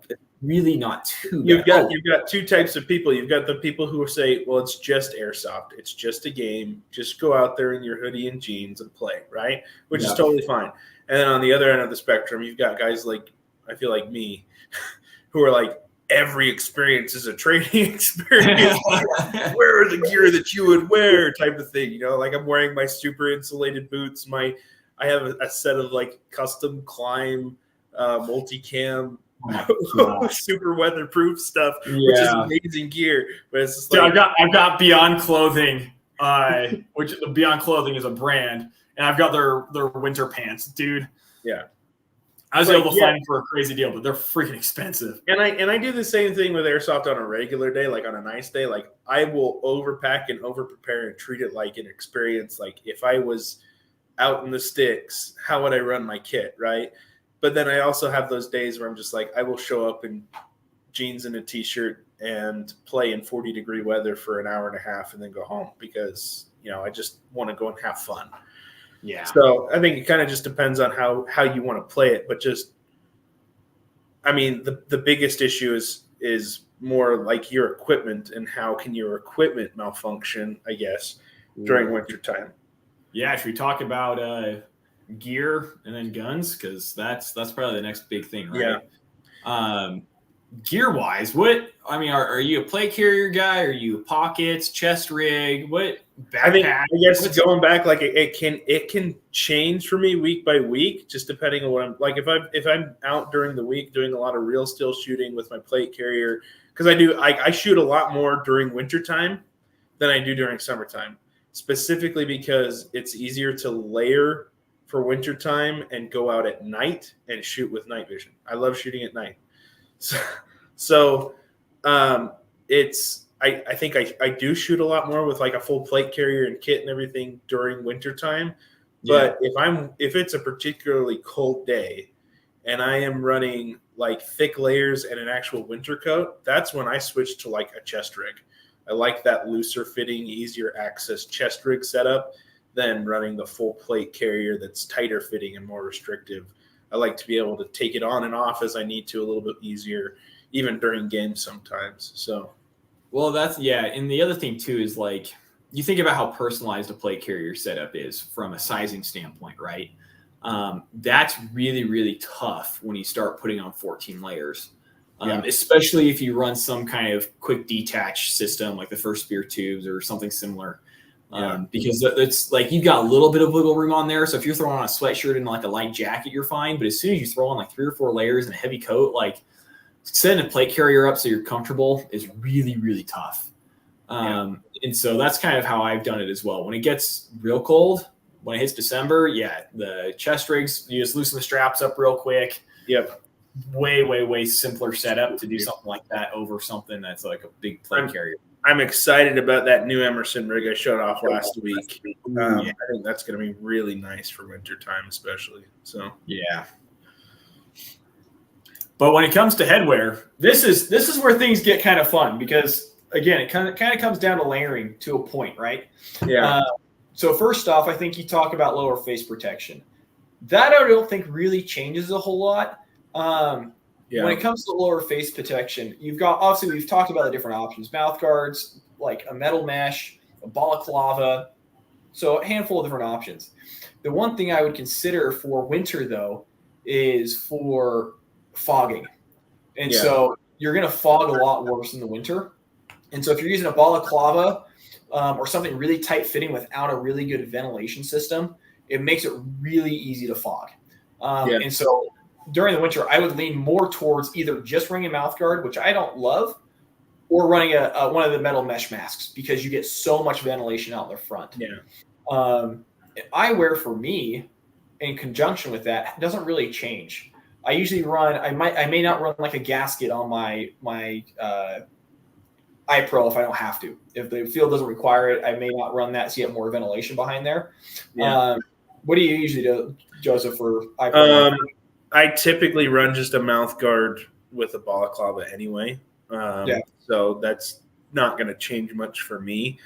Really not too bad. You've got two types of people. You've got the people who say, well, it's just airsoft. It's just a game. Just go out there in your hoodie and jeans and play, right? Which is totally fine. And then on the other end of the spectrum, you've got guys like, I feel like me, who are like, every experience is a training experience. Where are the gear that you would wear type of thing? You know, like I'm wearing my super insulated boots. I have a set of like custom climb, multicam, super weatherproof stuff, which is amazing gear. But it's just like I've got Beyond Clothing, which Beyond Clothing is a brand, and I've got their winter pants, dude. Yeah. I was able to find them for a crazy deal, but they're freaking expensive. And I do the same thing with airsoft on a regular day, like on a nice day. Like I will overpack and overprepare and treat it like an experience. Like if I was out in the sticks, how would I run my kit, right? But then I also have those days where I'm just like, I will show up in jeans and a t-shirt and play in 40-degree weather for an hour and a half and then go home because, I just want to go and have fun. Yeah. So I think it kind of just depends on how you want to play it. But just, the biggest issue is more like your equipment and how can your equipment malfunction, I guess, during wintertime. Yeah. Should we talk about gear and then guns? Because that's probably the next big thing, right? Yeah. Gear wise, are you a plate carrier guy? Are you pockets, chest rig? What backpack? I guess going back, like it can change for me week by week, just depending on what I'm like. If I'm out during the week doing a lot of real still shooting with my plate carrier, because I shoot a lot more during wintertime than I do during summertime, specifically because it's easier to layer for wintertime and go out at night and shoot with night vision. I love shooting at night. So I think I do shoot a lot more with like a full plate carrier and kit and everything during wintertime. But if it's a particularly cold day and I am running like thick layers and an actual winter coat, that's when I switch to like a chest rig. I like that looser fitting, easier access chest rig setup than running the full plate carrier that's tighter fitting and more restrictive. I like to be able to take it on and off as I need to a little bit easier, even during games sometimes. So, well, and the other thing too is like you think about how personalized a plate carrier setup is from a sizing standpoint, right? That's really, really tough when you start putting on 14 layers. especially if you run some kind of quick detach system like the First Spear tubes or something similar. Because it's like you've got a little bit of wiggle room on there. So if you're throwing on a sweatshirt and like a light jacket, you're fine. But as soon as you throw on like 3 or 4 layers and a heavy coat, like setting a plate carrier up so you're comfortable is really, really tough. And so that's kind of how I've done it as well. When it gets real cold, when it hits December, the chest rigs, you just loosen the straps up real quick. Yep. Way, way, way simpler setup to do something like that over something that's like a big plate carrier. I'm excited about that new Emerson rig I showed off last week. I think that's going to be really nice for wintertime, especially. So But when it comes to headwear, this is where things get kind of fun because again, it kind of comes down to layering to a point, right? Yeah. So first off, I think you talk about lower face protection. That I don't think really changes a whole lot. When it comes to lower face protection, you've got, obviously we've talked about the different options, mouth guards, like a metal mesh, a balaclava. So a handful of different options. The one thing I would consider for winter though, is for fogging. And so you're going to fog a lot worse in the winter. And so if you're using a balaclava or something really tight fitting without a really good ventilation system, it makes it really easy to fog. And so during the winter, I would lean more towards either just running a mouth guard, which I don't love, or running one of the metal mesh masks because you get so much ventilation out in the front. Eyewear for me, in conjunction with that, doesn't really change. I usually run. I may not run like a gasket on my eye pro if I don't have to. If the field doesn't require it, I may not run that so you get more ventilation behind there. What do you usually do, Joseph, for eye pro? I typically run just a mouth guard with a balaclava anyway. So that's not going to change much for me.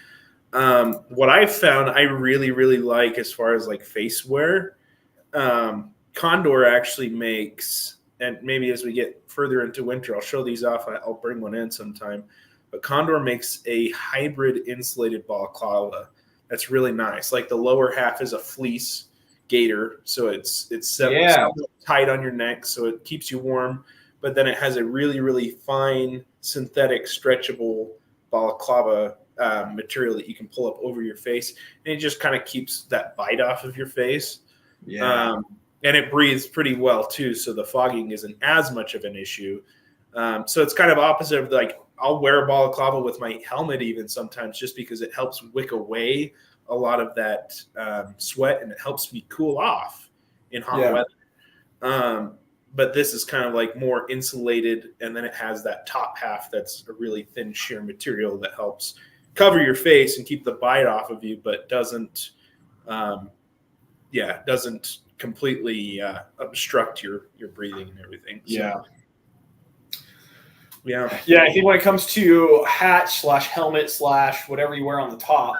What I've found I really, really like as far as like face wear, Condor actually makes, and maybe as we get further into winter, I'll show these off. I'll bring one in sometime. But Condor makes a hybrid insulated balaclava that's really nice. Like the lower half is a fleece gaiter, so it's set tight on your neck, so it keeps you warm. But then it has a really, really fine synthetic stretchable balaclava material that you can pull up over your face, and it just kind of keeps that bite off of your face. And it breathes pretty well too, so the fogging isn't as much of an issue. So it's kind of opposite of like I'll wear a balaclava with my helmet even sometimes just because it helps wick away a lot of that sweat, and it helps me cool off in hot weather. But this is kind of like more insulated, and then it has that top half that's a really thin sheer material that helps cover your face and keep the bite off of you, but doesn't completely obstruct your breathing and everything. So, I think when it comes to hat / helmet / whatever you wear on the top,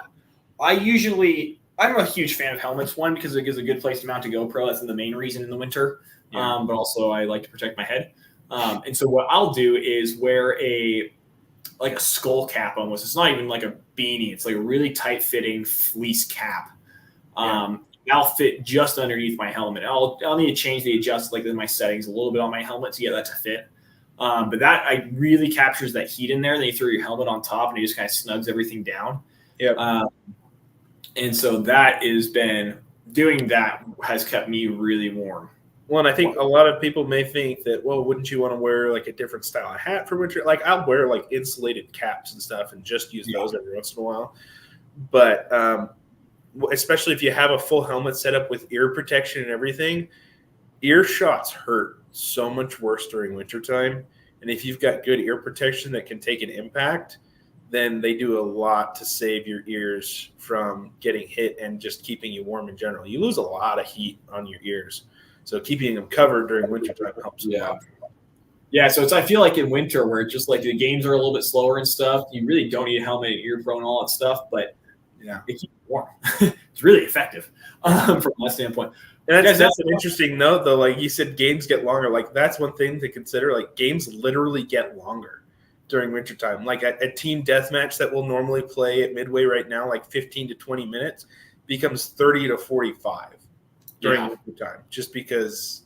I'm a huge fan of helmets. One, because it gives a good place to mount a GoPro. That's the main reason in the winter. But also I like to protect my head. And so what I'll do is wear a skull cap almost. It's not even like a beanie. It's like a really tight fitting fleece cap. That'll fit just underneath my helmet. I'll need to change the adjust like my settings a little bit on my helmet to get that to fit. But that really captures that heat in there. Then you throw your helmet on top and it just kind of snugs everything down. And so that has kept me really warm. Well, and I think a lot of people may think that, well, wouldn't you want to wear like a different style of hat for winter? Like I'll wear like insulated caps and stuff and just use those every once in a while. But especially if you have a full helmet set up with ear protection and everything, ear shots hurt so much worse during wintertime. And if you've got good ear protection that can take an impact, then they do a lot to save your ears from getting hit and just keeping you warm in general. You lose a lot of heat on your ears. So keeping them covered during wintertime helps a lot. Yeah, so I feel like in winter where it's just like the games are a little bit slower and stuff, you really don't need a helmet, ear pro, and all that stuff, but it keeps you warm. It's really effective from that standpoint. And that's an interesting note, though. Like you said, games get longer. Like that's one thing to consider. Like games literally get longer during wintertime. Like a team deathmatch that we'll normally play at Midway right now, like 15 to 20 minutes, becomes 30 to 45 during wintertime, just because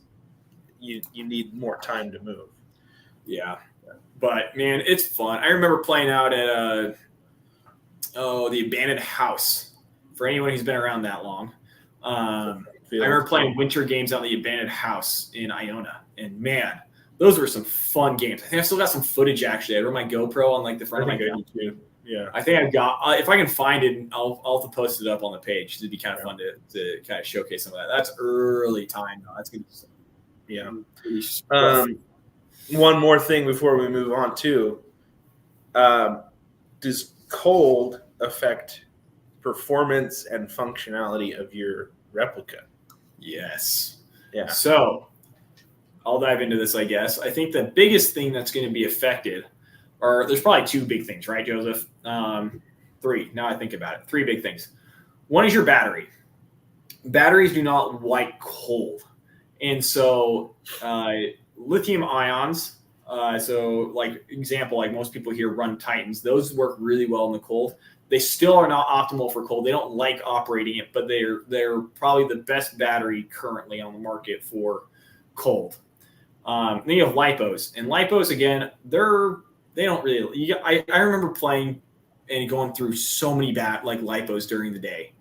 you need more time to move. But man, it's fun. I remember playing out at the abandoned house. For anyone who's been around that long, I remember playing winter games out in the abandoned house in Iona, and man, those were some fun games. I think I still got some footage actually. I wrote my GoPro on like the front of my gun too. Yeah, I think I've got. If I can find it, I'll have to post it up on the page. It'd be kind of fun to kind of showcase some of that. That's early time though. That's gonna be one more thing before we move on too. Does cold affect performance and functionality of your replica? Yes. Yeah. So I'll dive into this, I guess. I think the biggest thing that's going to be affected are there's probably two big things, right, Joseph? Three. Now I think about it. Three big things. One is your battery. Batteries do not like cold. And so lithium ions, so like example, like most people here run Titans, those work really well in the cold. They still are not optimal for cold. They don't like operating it, but they're probably the best battery currently on the market for cold. Then you have lipos, and lipos again, they don't really. I remember playing and going through so many lipos during the day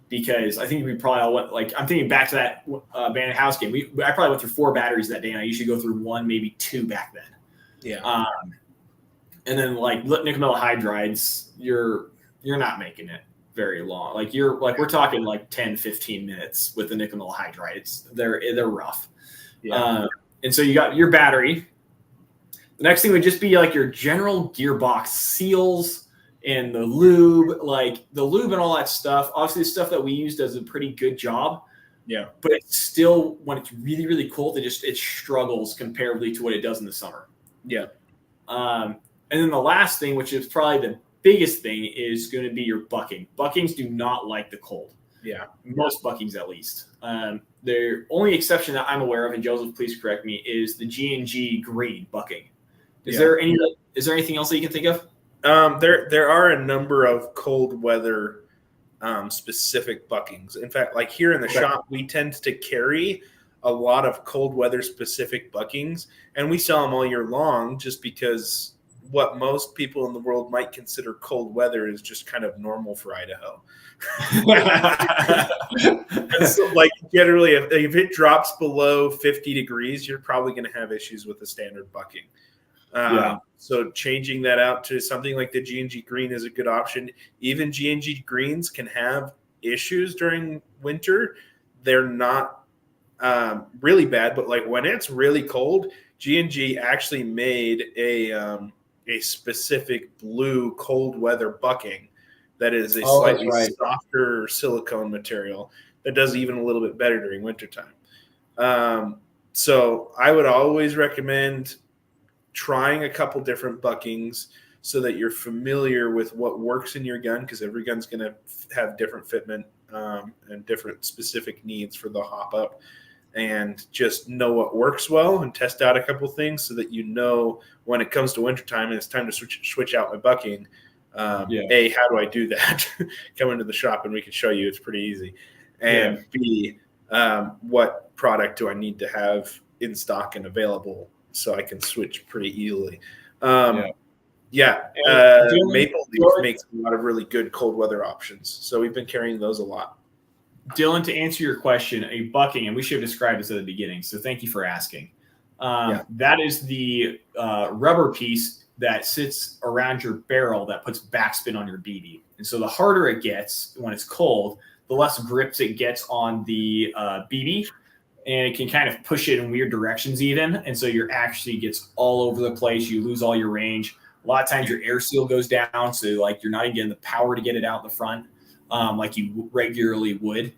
because I think we probably all went like I'm thinking back to that abandoned house game. I probably went through 4 batteries that day, and I usually go through 1, maybe 2 back then. Yeah. And then like nickel metal hydrides, you're not making it very long. Like we're talking like 10, 15 minutes with the nickel metal hydrides. They're rough. Yeah. And so you got your battery. The next thing would just be like your general gearbox seals and the lube, like the lube and all that stuff. Obviously, the stuff that we use does a pretty good job. Yeah. But it's still, when it's really, really cold, it struggles comparably to what it does in the summer. Yeah. And then the last thing, which is probably the biggest thing, is going to be your bucking. Buckings do not like the cold. Yeah. Most buckings, at least. The only exception that I'm aware of, and Joseph, please correct me, is the G&G green bucking. Is there anything else that you can think of? There are a number of cold weather specific buckings. In fact, like here in the shop, we tend to carry a lot of cold weather specific buckings, and we sell them all year long just because what most people in the world might consider cold weather is just kind of normal for Idaho. So, like generally, if it drops below 50 degrees, you're probably going to have issues with the standard bucking. So changing that out to something like the G&G green is a good option. Even G&G greens can have issues during winter. They're not really bad, but like when it's really cold, G&G actually made a specific blue cold weather bucking that is a slightly softer silicone material that does even a little bit better during wintertime. So I would always recommend trying a couple different buckings so that you're familiar with what works in your gun, because every gun's going to have different fitment and different specific needs for the hop up, and just know what works well and test out a couple things so that you know when it comes to wintertime and it's time to switch out my bucking. A, how do I do that? Come into the shop and we can show you. It's pretty easy. And B, what product do I need to have in stock and available so I can switch pretty easily. Maple Leaf makes a lot of really good cold weather options. So we've been carrying those a lot. Dylan, to answer your question, a bucking, and we should have described this at the beginning, so thank you for asking. That is the rubber piece that sits around your barrel that puts backspin on your BB. And so the harder it gets when it's cold, the less grips it gets on the BB. And it can kind of push it in weird directions even. And so your actually gets all over the place. You lose all your range. A lot of times your air seal goes down. So like you're not even getting the power to get it out the front like you regularly would.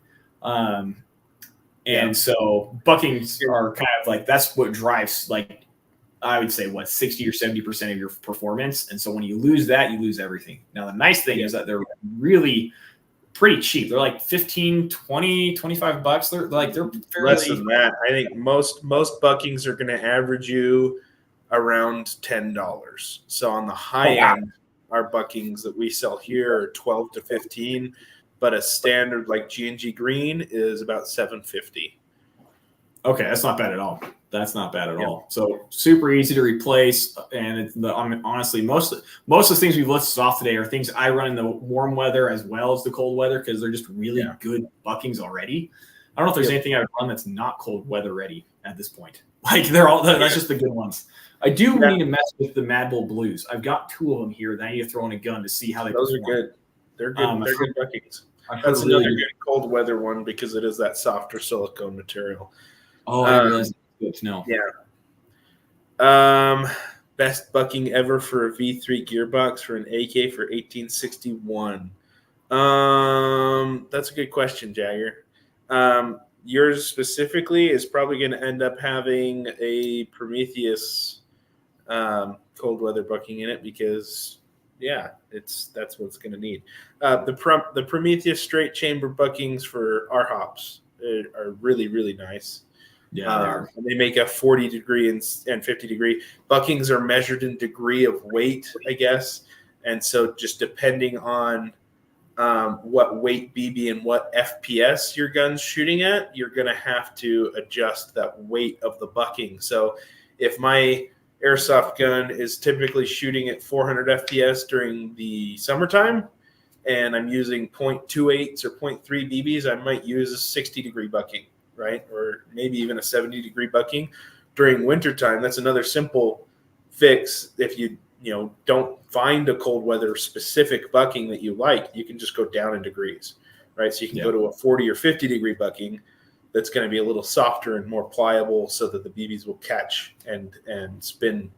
So buckings are kind of like, that's what drives, like, I would say 60 or 70% of your performance. And so when you lose that, you lose everything. Now, the nice thing is that they're really pretty cheap. They're like 15, 20, 25 bucks. They're fairly less than that. I think most buckings are going to average you around $10. So on the high end, our buckings that we sell here are 12 to 15, but a standard like G&G green is about $750. Okay, that's not bad at all. That's not bad at all. So super easy to replace. And honestly, most of the things we've listed off today are things I run in the warm weather as well as the cold weather because they're just really good buckings already. I don't know if there's anything I would run that's not cold weather ready at this point. Like that's just the good ones. I do need to mess with the Mad Bull Blues. I've got 2 of them here that I need to throw in a gun to see how they Those perform. are good. They're good. They're good buckings. That's really another good cold weather one because it is that softer silicone material. Oh, I didn't realize good to know. Yeah. Best bucking ever for a V3 gearbox for an AK for 1861. That's a good question, Jagger. Yours specifically is probably going to end up having a Prometheus cold weather bucking in it because that's what it's going to need. The Prometheus straight chamber buckings for our hops are really, really nice. Yeah, they make a 40 degree and 50 degree. Buckings are measured in degree of weight, I guess. And so just depending on what weight BB and what FPS your gun's shooting at, you're going to have to adjust that weight of the bucking. So if my airsoft gun is typically shooting at 400 FPS during the summertime, and I'm using 0.28s or 0.3 BBs, I might use a 60 degree bucking, right? Or maybe even a 70 degree bucking during wintertime. That's another simple fix. If you don't find a cold weather specific bucking that you like, you can just go down in degrees, right? So you can go to a 40 or 50 degree bucking that's going to be a little softer and more pliable so that the BBs will catch and spin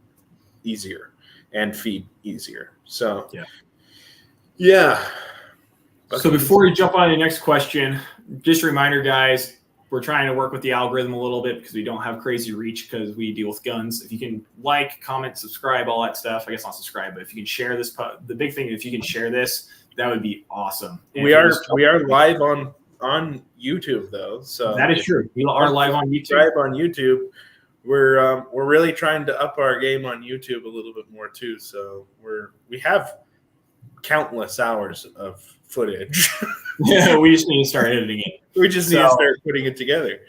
easier and feed easier. So, yeah. So before we jump on to the next question, just a reminder, guys, we're trying to work with the algorithm a little bit because we don't have crazy reach because we deal with guns. If you can like, comment, subscribe, all that stuff. I guess not subscribe, but if you can share this, the big thing, if you can share this, that would be awesome. And we are live on YouTube though, so that is true. We are live on YouTube. Subscribe on YouTube. We're really trying to up our game on YouTube a little bit more too. So we have countless hours of footage. Yeah, we just need to start editing it. We just need to start putting it together.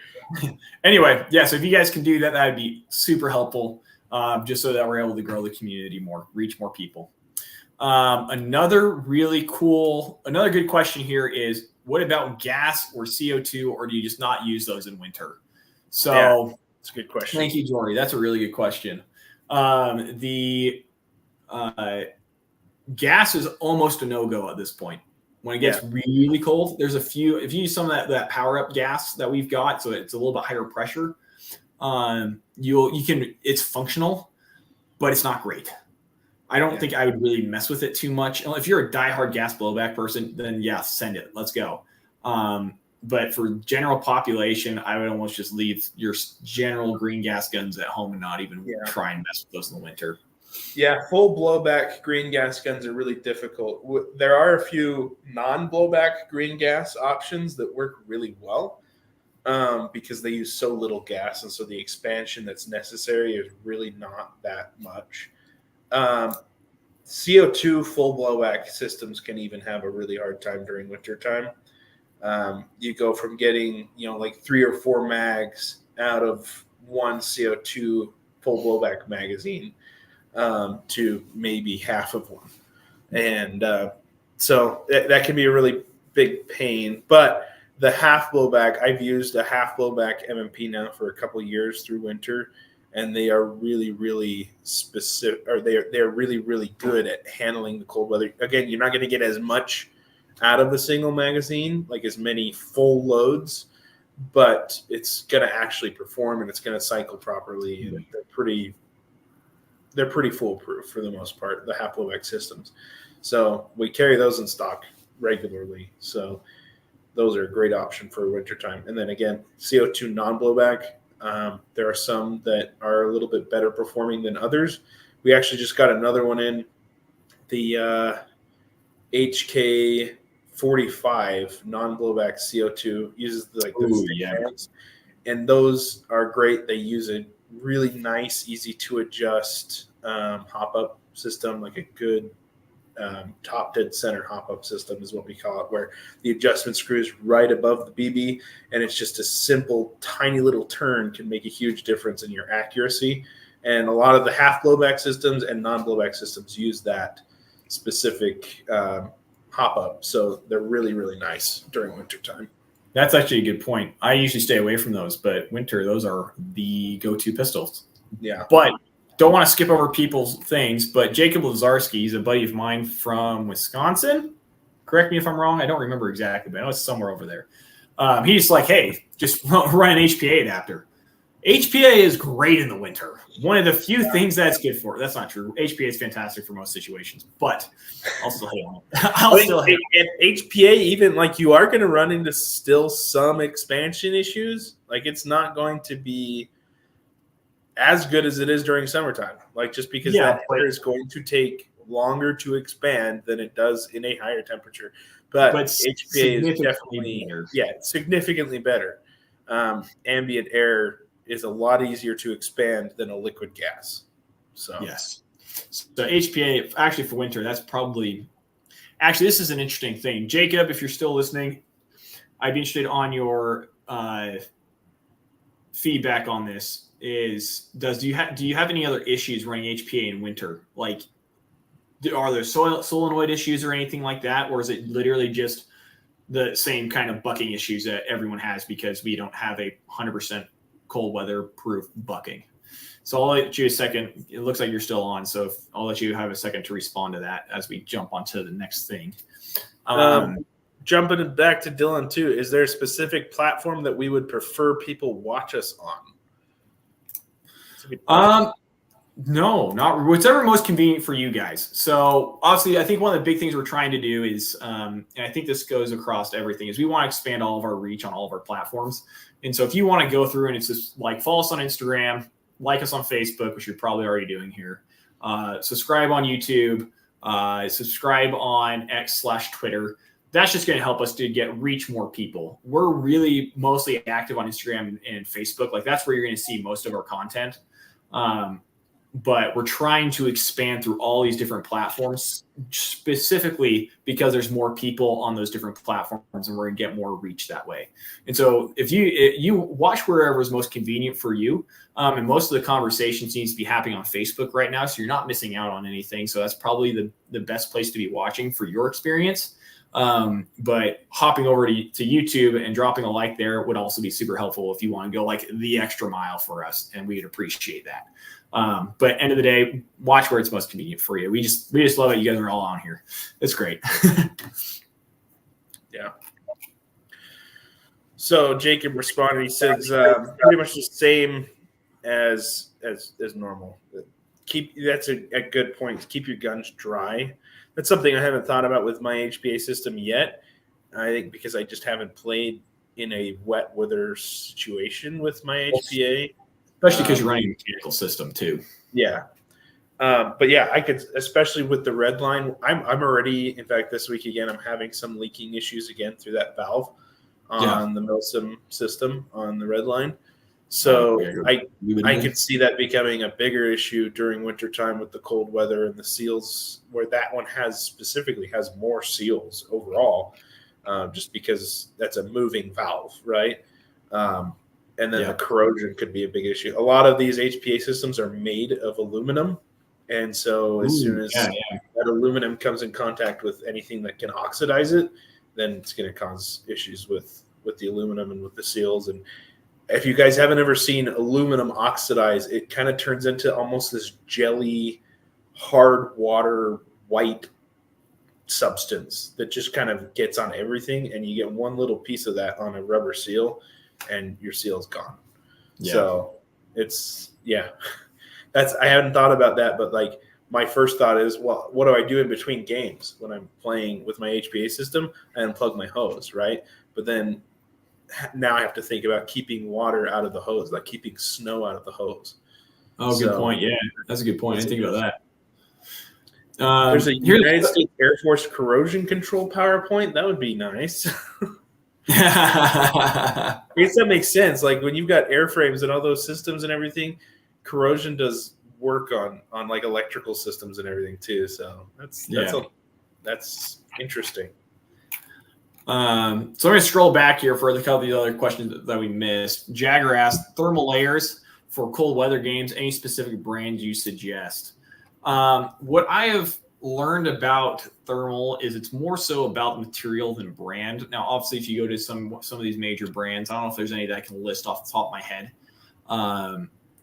Anyway, so if you guys can do that, that would be super helpful, just so that we're able to grow the community more, reach more people. Another good question here is, what about gas or CO2, or do you just not use those in winter? So that's a good question. Thank you, Jory. That's a really good question. The gas is almost a no-go at this point. When it gets really cold, there's a few. If you use some of that power-up gas that we've got, so it's a little bit higher pressure, it's functional, but it's not great. I don't think I would really mess with it too much. If you're a diehard gas blowback person, then send it. Let's go. But for general population, I would almost just leave your general green gas guns at home and not even try and mess with those in the winter. Yeah, full blowback green gas guns are really difficult. There are a few non-blowback green gas options that work really well because they use so little gas, and so the expansion that's necessary is really not that much. CO2 full blowback systems can even have a really hard time during winter time. You go from getting, like 3 or 4 mags out of one CO2 full blowback magazine to maybe half of one. And so that can be a really big pain. But the half blowback, I've used a half blowback MMP now for a couple of years through winter, and they are really, really specific, or they're really, really good at handling the cold weather. Again, you're not going to get as much out of the single magazine, like as many full loads, but it's going to actually perform and it's going to cycle properly. And they're pretty foolproof for the most part, the half blowback systems. So we carry those in stock regularly. So those are a great option for wintertime. And then again, CO2 non-blowback. There are some that are a little bit better performing than others. We actually just got another one in, the HK 45 non-blowback CO2 uses fans, and those are great. They use a really nice, easy to adjust hop up system, like a good top dead center hop-up system is what we call it, where the adjustment screw is right above the BB, and it's just a simple, tiny little turn can make a huge difference in your accuracy. And a lot of the half blowback systems and non-blowback systems use that specific hop-up, so they're really, really nice during wintertime. That's actually a good point. I usually stay away from those, but winter, those are the go-to pistols. Yeah. But don't want to skip over people's things, but Jacob Lazarski, he's a buddy of mine from Wisconsin. Correct me if I'm wrong. I don't remember exactly, but I know it's somewhere over there. He's like, hey, just run an HPA adapter. HPA is great in the winter. One of the few things that's good for. That's not true. HPA is fantastic for most situations, but I'll still hate on it. HPA, even like you are going to run into still some expansion issues. Like it's not going to be as good as it is during summertime. Like just because that air is going to take longer to expand than it does in a higher temperature. But HPA is definitely significantly better. Ambient air is a lot easier to expand than a liquid gas. So yes. So HPA actually for winter, that's probably actually this is an interesting thing. Jacob, if you're still listening, I'd be interested on your feedback on this. Do you have any other issues running HPA in winter? Like are there solenoid issues or anything like that, or is it literally just the same kind of bucking issues that everyone has because we don't have a 100% cold weather proof bucking? So I'll let you a second. It looks like you're still on, so I'll let you have a second to respond to that as we jump onto the next thing. Jumping back to Dylan too, is there a specific platform that we would prefer people watch us on? No, not whatever most convenient for you guys. So obviously, I think one of the big things we're trying to do is, and I think this goes across everything, is we want to expand all of our reach on all of our platforms. And so if you want to go through and it's just like follow us on Instagram, like us on Facebook, which you're probably already doing here, subscribe on YouTube, subscribe on X/Twitter. That's just going to help us to reach more people. We're really mostly active on Instagram and Facebook. Like that's where you're going to see most of our content. But we're trying to expand through all these different platforms specifically because there's more people on those different platforms and we're going to get more reach that way. And so if you watch wherever is most convenient for you, and most of the conversation seems to be happening on Facebook right now, so you're not missing out on anything. So that's probably the best place to be watching for your experience. But hopping over to YouTube and dropping a like there would also be super helpful if you want to go like the extra mile for us, and we'd appreciate that. But end of the day, watch where it's most convenient for you. We just love that you guys are all on here. It's great. Yeah. So Jacob responded. He says pretty much the same as normal. That's a good point. Keep your guns dry. That's something I haven't thought about with my HPA system yet. I think because I just haven't played in a wet weather situation with my HPA. Especially because you're running a mechanical system too. Yeah. But yeah, I could, especially with the red line, I'm already, in fact, this week again, I'm having some leaking issues again through that valve on the Milsim system on the red line. So I could see that becoming a bigger issue during wintertime with the cold weather and the seals, where that one specifically has more seals overall, just because that's a moving valve, right? And then the corrosion could be a big issue. A lot of these HPA systems are made of aluminum. And so as soon as that aluminum comes in contact with anything that can oxidize it, then it's going to cause issues with the aluminum and with the seals. And if you guys haven't ever seen aluminum oxidize, it kind of turns into almost this jelly, hard water, white substance that just kind of gets on everything. And you get one little piece of that on a rubber seal, and your seal's gone. Yeah. So I hadn't thought about that, but like my first thought is, well, what do I do in between games when I'm playing with my HPA system? I unplug my hose, right? But then now I have to think about keeping water out of the hose, like keeping snow out of the hose. Oh, good point. Yeah, that's a good point. I didn't think about that. There's a United States Air Force corrosion control PowerPoint. That would be nice. I guess that makes sense. Like when you've got airframes and all those systems and everything, corrosion does work on like electrical systems and everything too. So that's That's interesting. So I'm going to scroll back here for a couple of the other questions that we missed. Jagger asked, thermal layers for cold weather games, any specific brands you suggest? What I have learned about thermal is it's more so about material than brand. Now, obviously, if you go to some of these major brands, I don't know if there's any that I can list off the top of my head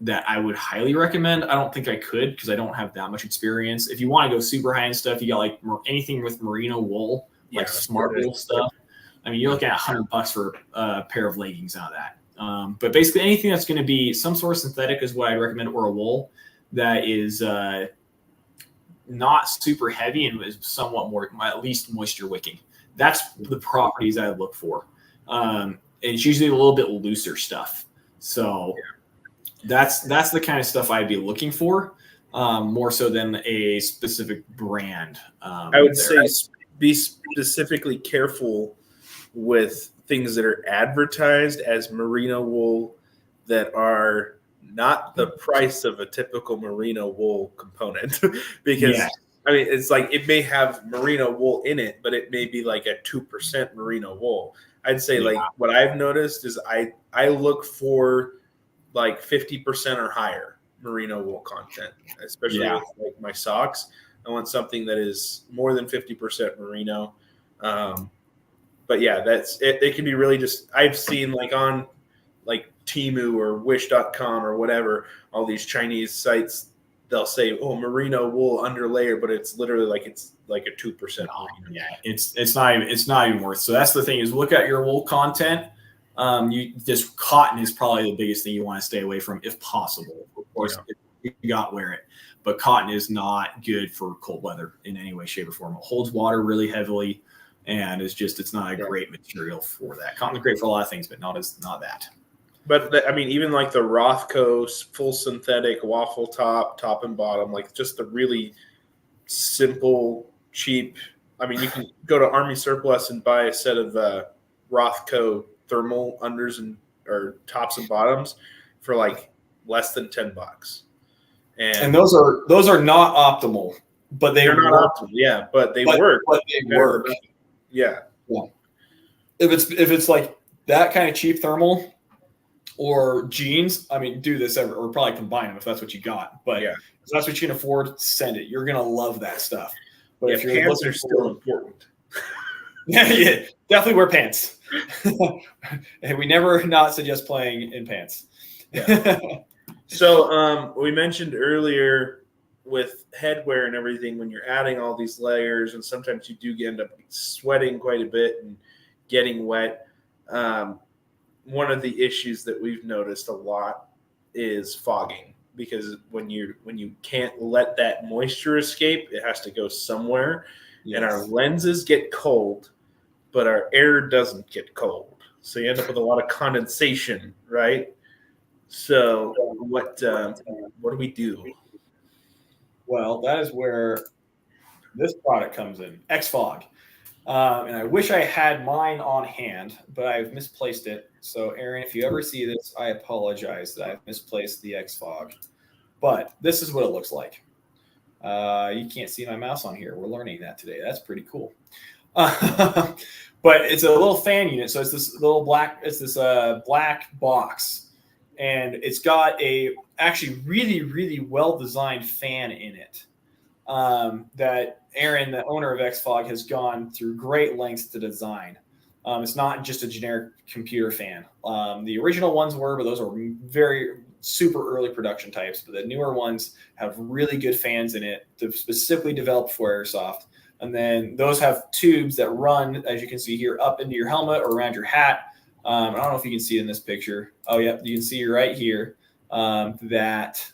that I would highly recommend. I don't think I could because I don't have that much experience. If you want to go super high end stuff, you got like anything with merino wool, like smart wool stuff. I mean, you're looking at $100 for a pair of leggings out of that. But basically, anything that's going to be some sort of synthetic is what I'd recommend, or a wool that is not super heavy and is somewhat more, at least moisture wicking. That's the properties I look for. And it's usually a little bit looser stuff. So that's the kind of stuff I'd be looking for, more so than a specific brand. I would say be specifically careful with things that are advertised as merino wool that are not the price of a typical merino wool component. Because I mean, it's like it may have merino wool in it, but it may be like a 2% merino wool. I'd say like what I've noticed is I look for like 50% or higher merino wool content, especially with like my socks. I want something that is more than 50% merino. But yeah, that's it. It can be really just, I've seen like on like Temu or Wish.com or whatever, all these Chinese sites, they'll say, oh, merino wool underlayer, but it's literally like it's like a 2% merino. Yeah, it's not even worth. So that's the thing is look at your wool content. Just cotton is probably the biggest thing you want to stay away from if possible. Of course, if you got wear it, but cotton is not good for cold weather in any way, shape, or form. It holds water really heavily, and it's not a great material for that. Cotton is great for a lot of things, but not that. But I mean, even like the Rothko full synthetic waffle top and bottom, like just the really simple, cheap. I mean, you can go to Army Surplus and buy a set of Rothko thermal unders or tops and bottoms for like less than $10. And those are not optimal, but they're not optimal. Yeah, but they work. But they work. Yeah. If it's like that kind of cheap thermal or jeans, I mean, do this or probably combine them if that's what you got. But if that's what you can afford, send it. You're gonna love that stuff. But if your pants are still important. yeah, definitely wear pants. And we never not suggest playing in pants. So we mentioned earlier with headwear and everything, when you're adding all these layers, and sometimes you do end up sweating quite a bit and getting wet. One of the issues that we've noticed a lot is fogging, because when you can't let that moisture escape, it has to go somewhere. And our lenses get cold, but our air doesn't get cold. So you end up with a lot of condensation, right? So what do we do? Well, that is where this product comes in, X-Fog. And I wish I had mine on hand, but I've misplaced it. So, Aaron, if you ever see this, I apologize that I've misplaced the X-Fog. But this is what it looks like. You can't see my mouse on here. We're learning that today. That's pretty cool. But it's a little fan unit. So it's this little black box. And it's got a actually really, really well-designed fan in it that Aaron, the owner of X-Fog, has gone through great lengths to design. It's not just a generic computer fan. The original ones were, but those are very super early production types. But the newer ones have really good fans in it, specifically developed for airsoft. And then those have tubes that run, as you can see here, up into your helmet or around your hat. I don't know if you can see it in this picture. Oh, yeah, you can see right here that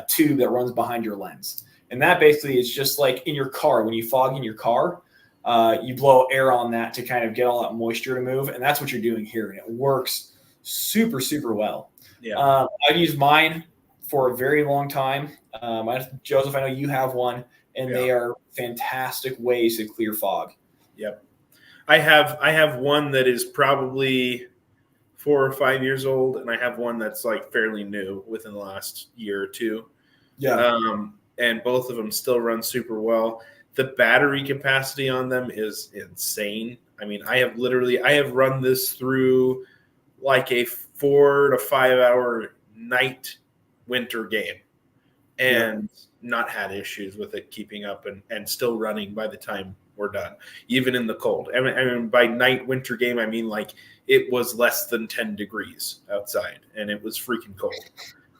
tube that runs behind your lens. And that basically is just like in your car. When you fog in your car, you blow air on that to kind of get all that moisture to move. And that's what you're doing here. And it works super, super well. Yeah. I've used mine for a very long time. Joseph, I know you have one, and they are fantastic ways to clear fog. Yep. I have one that is probably 4 or 5 years old, and I have one that's like fairly new within the last year or two. Yeah. And both of them still run super well. The battery capacity on them is insane. I mean, I have run this through like a 4 to 5 hour night winter game and not had issues with it keeping up and still running by the time we're done, even in the cold. I mean, by night winter game, I mean like it was less than 10 degrees outside and it was freaking cold.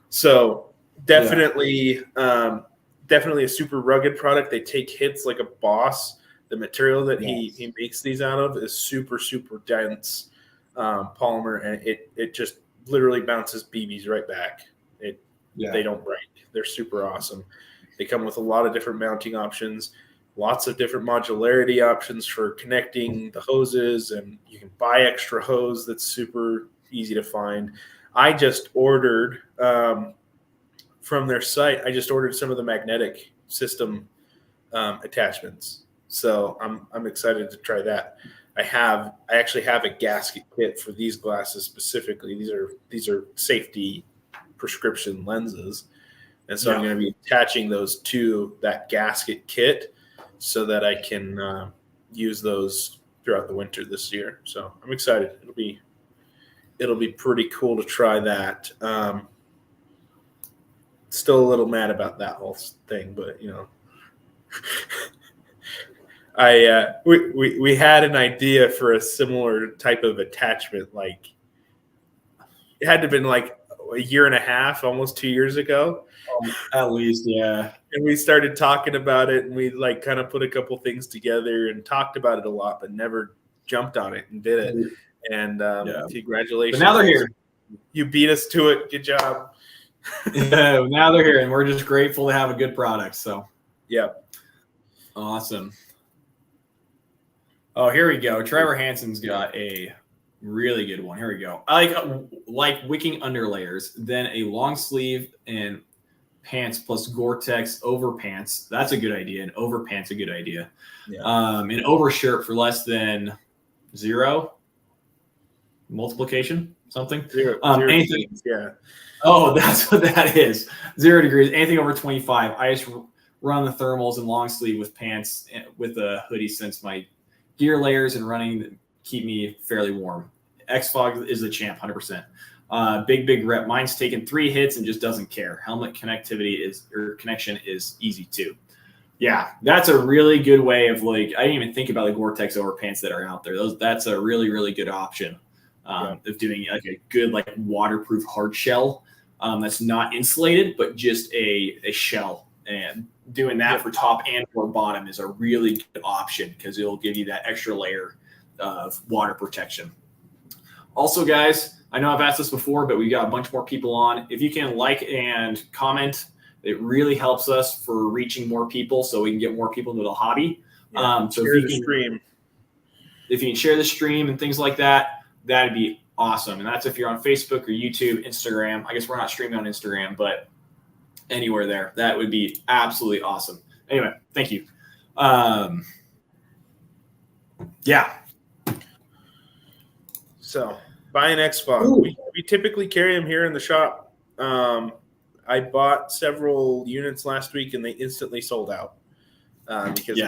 So definitely, definitely a super rugged product. They take hits like a boss. The material that he makes these out of is super, super dense polymer, and it just literally bounces BBs right back. They don't break. They're super awesome. They come with a lot of different mounting options, lots of different modularity options for connecting the hoses, and you can buy extra hose that's super easy to find. I just ordered from their site. I just ordered some of the magnetic system attachments, so I'm excited to try that. I actually have a gasket kit for these glasses specifically. These are safety prescription lenses, and so I'm going to be attaching those to that gasket kit so that I can use those throughout the winter this year. So I'm excited. It'll be pretty cool to try that. Still a little mad about that whole thing, but we had an idea for a similar type of attachment. Like it had to have been like a year and a half, almost 2 years ago. At least, yeah. And we started talking about it, and we like kind of put a couple things together and talked about it a lot, but never jumped on it and did it. And congratulations! But now they're here. You beat us to it. Good job. Yeah, now they're here, and we're just grateful to have a good product. So, awesome. Oh, here we go. Trevor Hansen's got a really good one. Here we go. I like wicking underlayers, then a long sleeve and pants plus Gore-Tex overpants. That's a good idea. An overpants a good idea. An overshirt for less than 0 multiplication, something. Zero anything. degrees, yeah. Oh, that's what that is. 0 degrees. Anything over 25. I just run the thermals and long sleeve with pants with a hoodie since my gear layers and running keep me fairly warm. X-Fog is the champ, 100%. Big rep. Mine's taken 3 hits and just doesn't care. Helmet connection is easy too. Yeah, that's a really good way of I didn't even think about the Gore-Tex overpants that are out there. That's a really, really good option of doing like a good waterproof hard shell that's not insulated, but just a shell. And doing that for top and or bottom is a really good option because it'll give you that extra layer of water protection. Also, guys, I know I've asked this before, but we got a bunch more people on. If you can like and comment, it really helps us for reaching more people so we can get more people into the hobby. So if you can share the stream and things like that, that'd be awesome. And that's if you're on Facebook or YouTube, Instagram. I guess we're not streaming on Instagram, but anywhere there, that would be absolutely awesome. Anyway, thank you. So buy an X-Fog. We typically carry them here in the shop. I bought several units last week and they instantly sold out because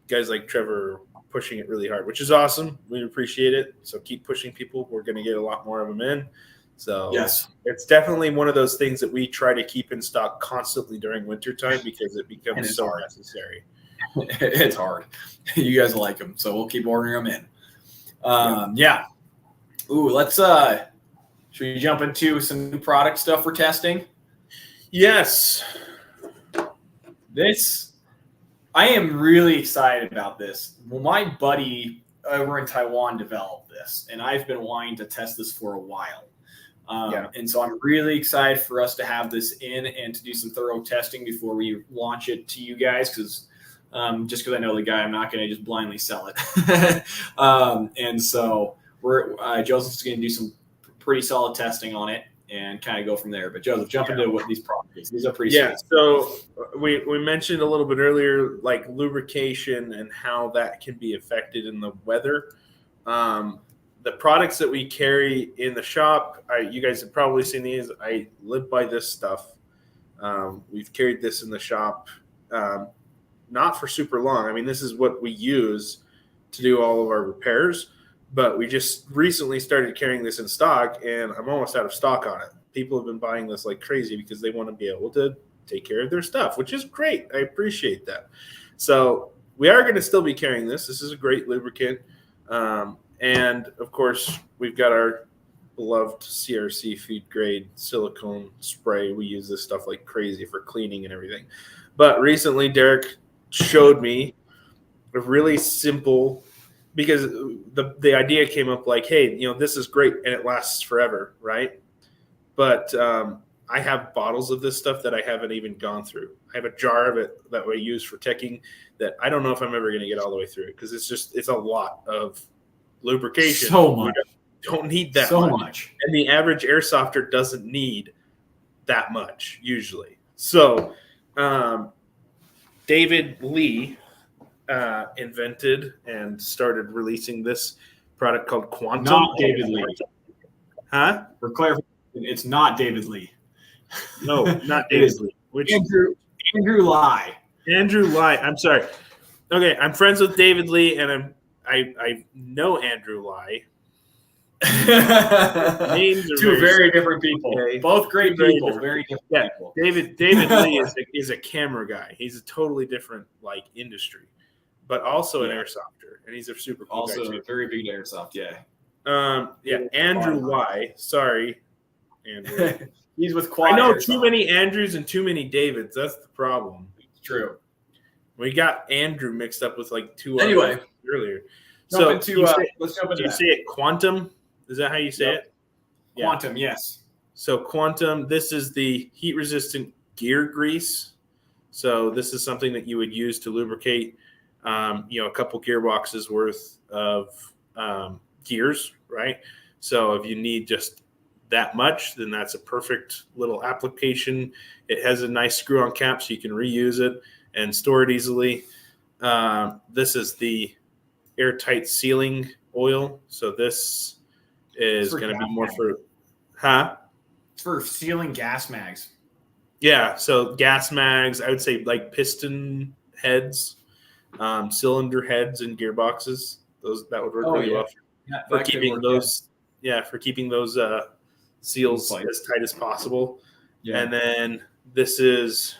guys like Trevor are pushing it really hard, which is awesome. We appreciate it. So keep pushing people. We're going to get a lot more of them in. So it's definitely one of those things that we try to keep in stock constantly during wintertime because it becomes so necessary. It's hard. You guys like them, so we'll keep ordering them in. Ooh, let's should we jump into some new product stuff we're testing? Yes. I am really excited about this. Well, my buddy over in Taiwan developed this, and I've been wanting to test this for a while. And so I'm really excited for us to have this in and to do some thorough testing before we launch it to you guys because I know the guy, I'm not going to just blindly sell it. And so Joseph's going to do some pretty solid testing on it and kind of go from there. But Joseph, jump into what these products are. These are pretty sweet. So we mentioned a little bit earlier, like lubrication and how that can be affected in the weather. The products that we carry in the shop, you guys have probably seen these. I live by this stuff. We've carried this in the shop not for super long. I mean, this is what we use to do all of our repairs, but we just recently started carrying this in stock, and I'm almost out of stock on it. People have been buying this like crazy because they want to be able to take care of their stuff, which is great. I appreciate that. So we are going to still be carrying this. This is a great lubricant. And of course, we've got our beloved CRC feed grade silicone spray. We use this stuff like crazy for cleaning and everything. But recently, Derick showed me a really simple, because the idea came up like, hey, this is great and it lasts forever, right? But I have bottles of this stuff that I haven't even gone through. I have a jar of it that we use for teching that I don't know if I'm ever going to get all the way through it, because it's a lot of lubrication. So much. We don't need that much. And the average airsofter doesn't need that much usually. So David Lee invented and started releasing this product called Quantum. Not David Lee. Huh? For clarification, it's not David Lee. No, not David Lee. Which Andrew Lai. Andrew Lai. I'm sorry. Okay, I'm friends with David Lee, and I know Andrew Lai. Names are two very different people. Okay. Both great people. Very different people. David Lee is a camera guy. He's a totally different industry, but also an airsofter, and he's a super cool also guy too. A very big airsoft. Yeah. Andrew Lai. Sorry, Andrew. He's with Quad. I know Airsoft. too many Andrews and too many Davids. That's the problem. It's true. We got Andrew mixed up with like two others earlier. Let's jump into do you say it Quantum? Is that how you say it? Quantum, yes. So Quantum, this is the heat-resistant gear grease. So this is something that you would use to lubricate, a couple gearboxes worth of gears, right? So if you need just that much, then that's a perfect little application. It has a nice screw-on cap, so you can reuse it and store it easily. This is the airtight sealing oil. So this is going to be more for, It's for sealing gas mags. Yeah, so gas mags, I would say like piston heads, cylinder heads, and gearboxes. That would work really well for keeping those. Yeah, for keeping those seals as tight as possible. Yeah. And then this is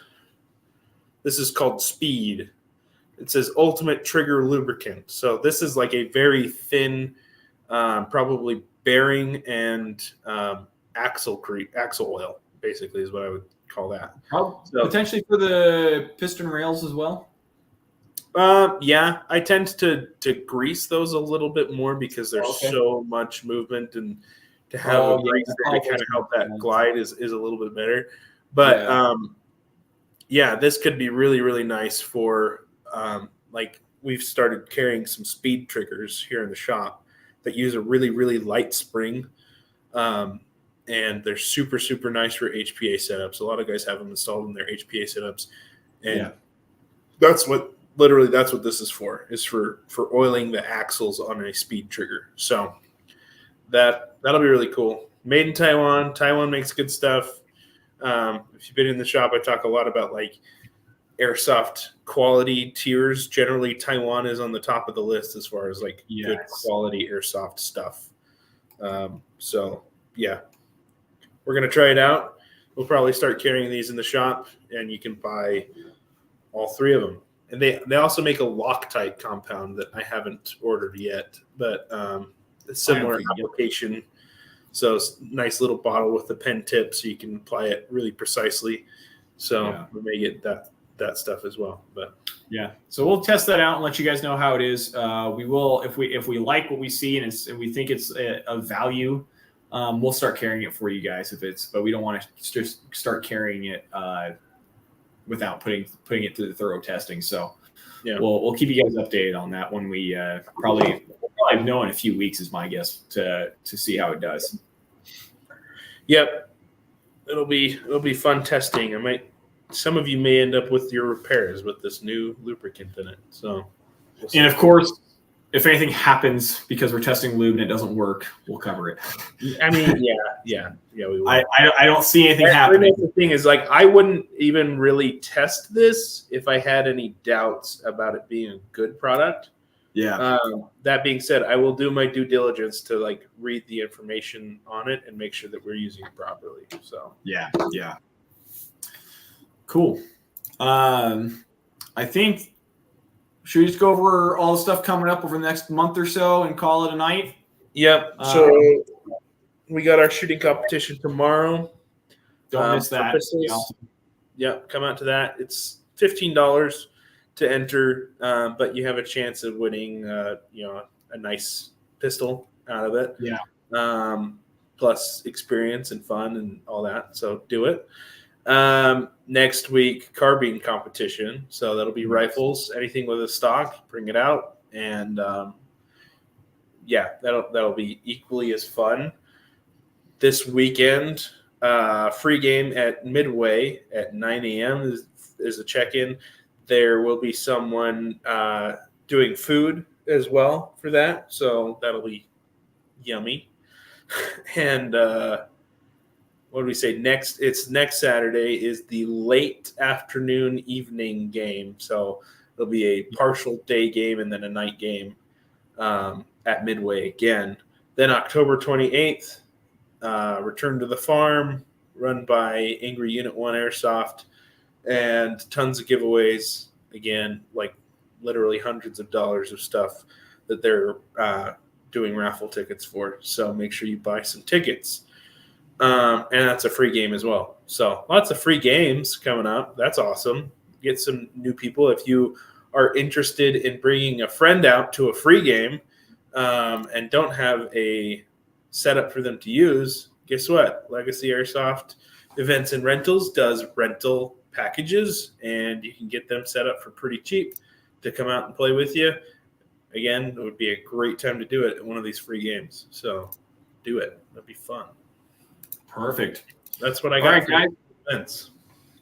called Speed. It says Ultimate Trigger Lubricant. So this is like a very thin, probably bearing and axle oil, basically, is what I would call that. So, potentially for the piston rails as well? Yeah, I tend to grease those a little bit more because there's so much movement, and to have a grease there to kind of help that glide is a little bit better. But this could be really, really nice for we've started carrying some speed triggers here in the shop that use a really, really light spring. And they're super, super nice for HPA setups. A lot of guys have them installed in their HPA setups. And that's what this is for oiling the axles on a speed trigger. So that'll be really cool. Made in Taiwan. Taiwan makes good stuff. If you've been in the shop, I talk a lot about like airsoft quality tiers. Generally, Taiwan is on the top of the list as far as like good quality airsoft stuff. We're going to try it out. We'll probably start carrying these in the shop, and you can buy all three of them. And they also make a Loctite compound that I haven't ordered yet, but a similar application. So it's a nice little bottle with the pen tip, so you can apply it really precisely. So we may get that stuff as well. But so we'll test that out and let you guys know how it is. We will, if we like what we see and we think it's a value, we'll start carrying it for you guys. But we don't want to just start carrying it without putting it through the thorough testing. So we'll keep you guys updated on that when we probably know in a few weeks is my guess to see how it does. Yep, it'll be fun testing. Some of you may end up with your repairs with this new lubricant in it. So, and of course, if anything happens because we're testing lube and it doesn't work, we'll cover it. I mean, yeah, we will. I don't see anything happening. The thing is, like, I wouldn't even really test this if I had any doubts about it being a good product. Yeah. That being said, I will do my due diligence to like read the information on it and make sure that we're using it properly. So yeah. Cool. I think, should we just go over all the stuff coming up over the next month or so and call it a night? Yep. So we got our shooting competition tomorrow. Don't miss that. Yeah, come out to that. It's $15 to enter, but you have a chance of winning, a nice pistol out of it. Yeah. Plus experience and fun and all that. So do it. Next week, carbine competition. So that'll be rifles, anything with a stock, bring it out. And that'll be equally as fun. This weekend, free game at Midway at 9 a.m. is a check-in. There will be someone doing food as well for that. So that'll be yummy. And what do we say next? It's next Saturday is the late afternoon evening game. So it'll be a partial day game and then a night game at Midway again. Then October 28th, Return to the Farm, run by Angry Unit 1 Airsoft, and tons of giveaways. Again, like literally hundreds of dollars of stuff that they're doing raffle tickets for. So make sure you buy some tickets. And that's a free game as well. So lots of free games coming up. That's awesome. Get some new people. If you are interested in bringing a friend out to a free game and don't have a setup for them to use, guess what? Legacy Airsoft Events and Rentals does rental packages, and you can get them set up for pretty cheap to come out and play with you. Again, it would be a great time to do it at one of these free games. So do it. That'd be fun. Perfect. That's what I got. All right, guys. Events.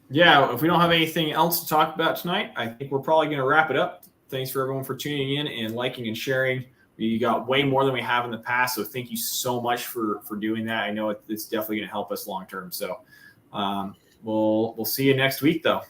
Yeah, if we don't have anything else to talk about tonight, I think we're probably going to wrap it up. Thanks for everyone for tuning in and liking and sharing. We got way more than we have in the past, so thank you so much for doing that. I know it's definitely going to help us long term. So we'll see you next week, though.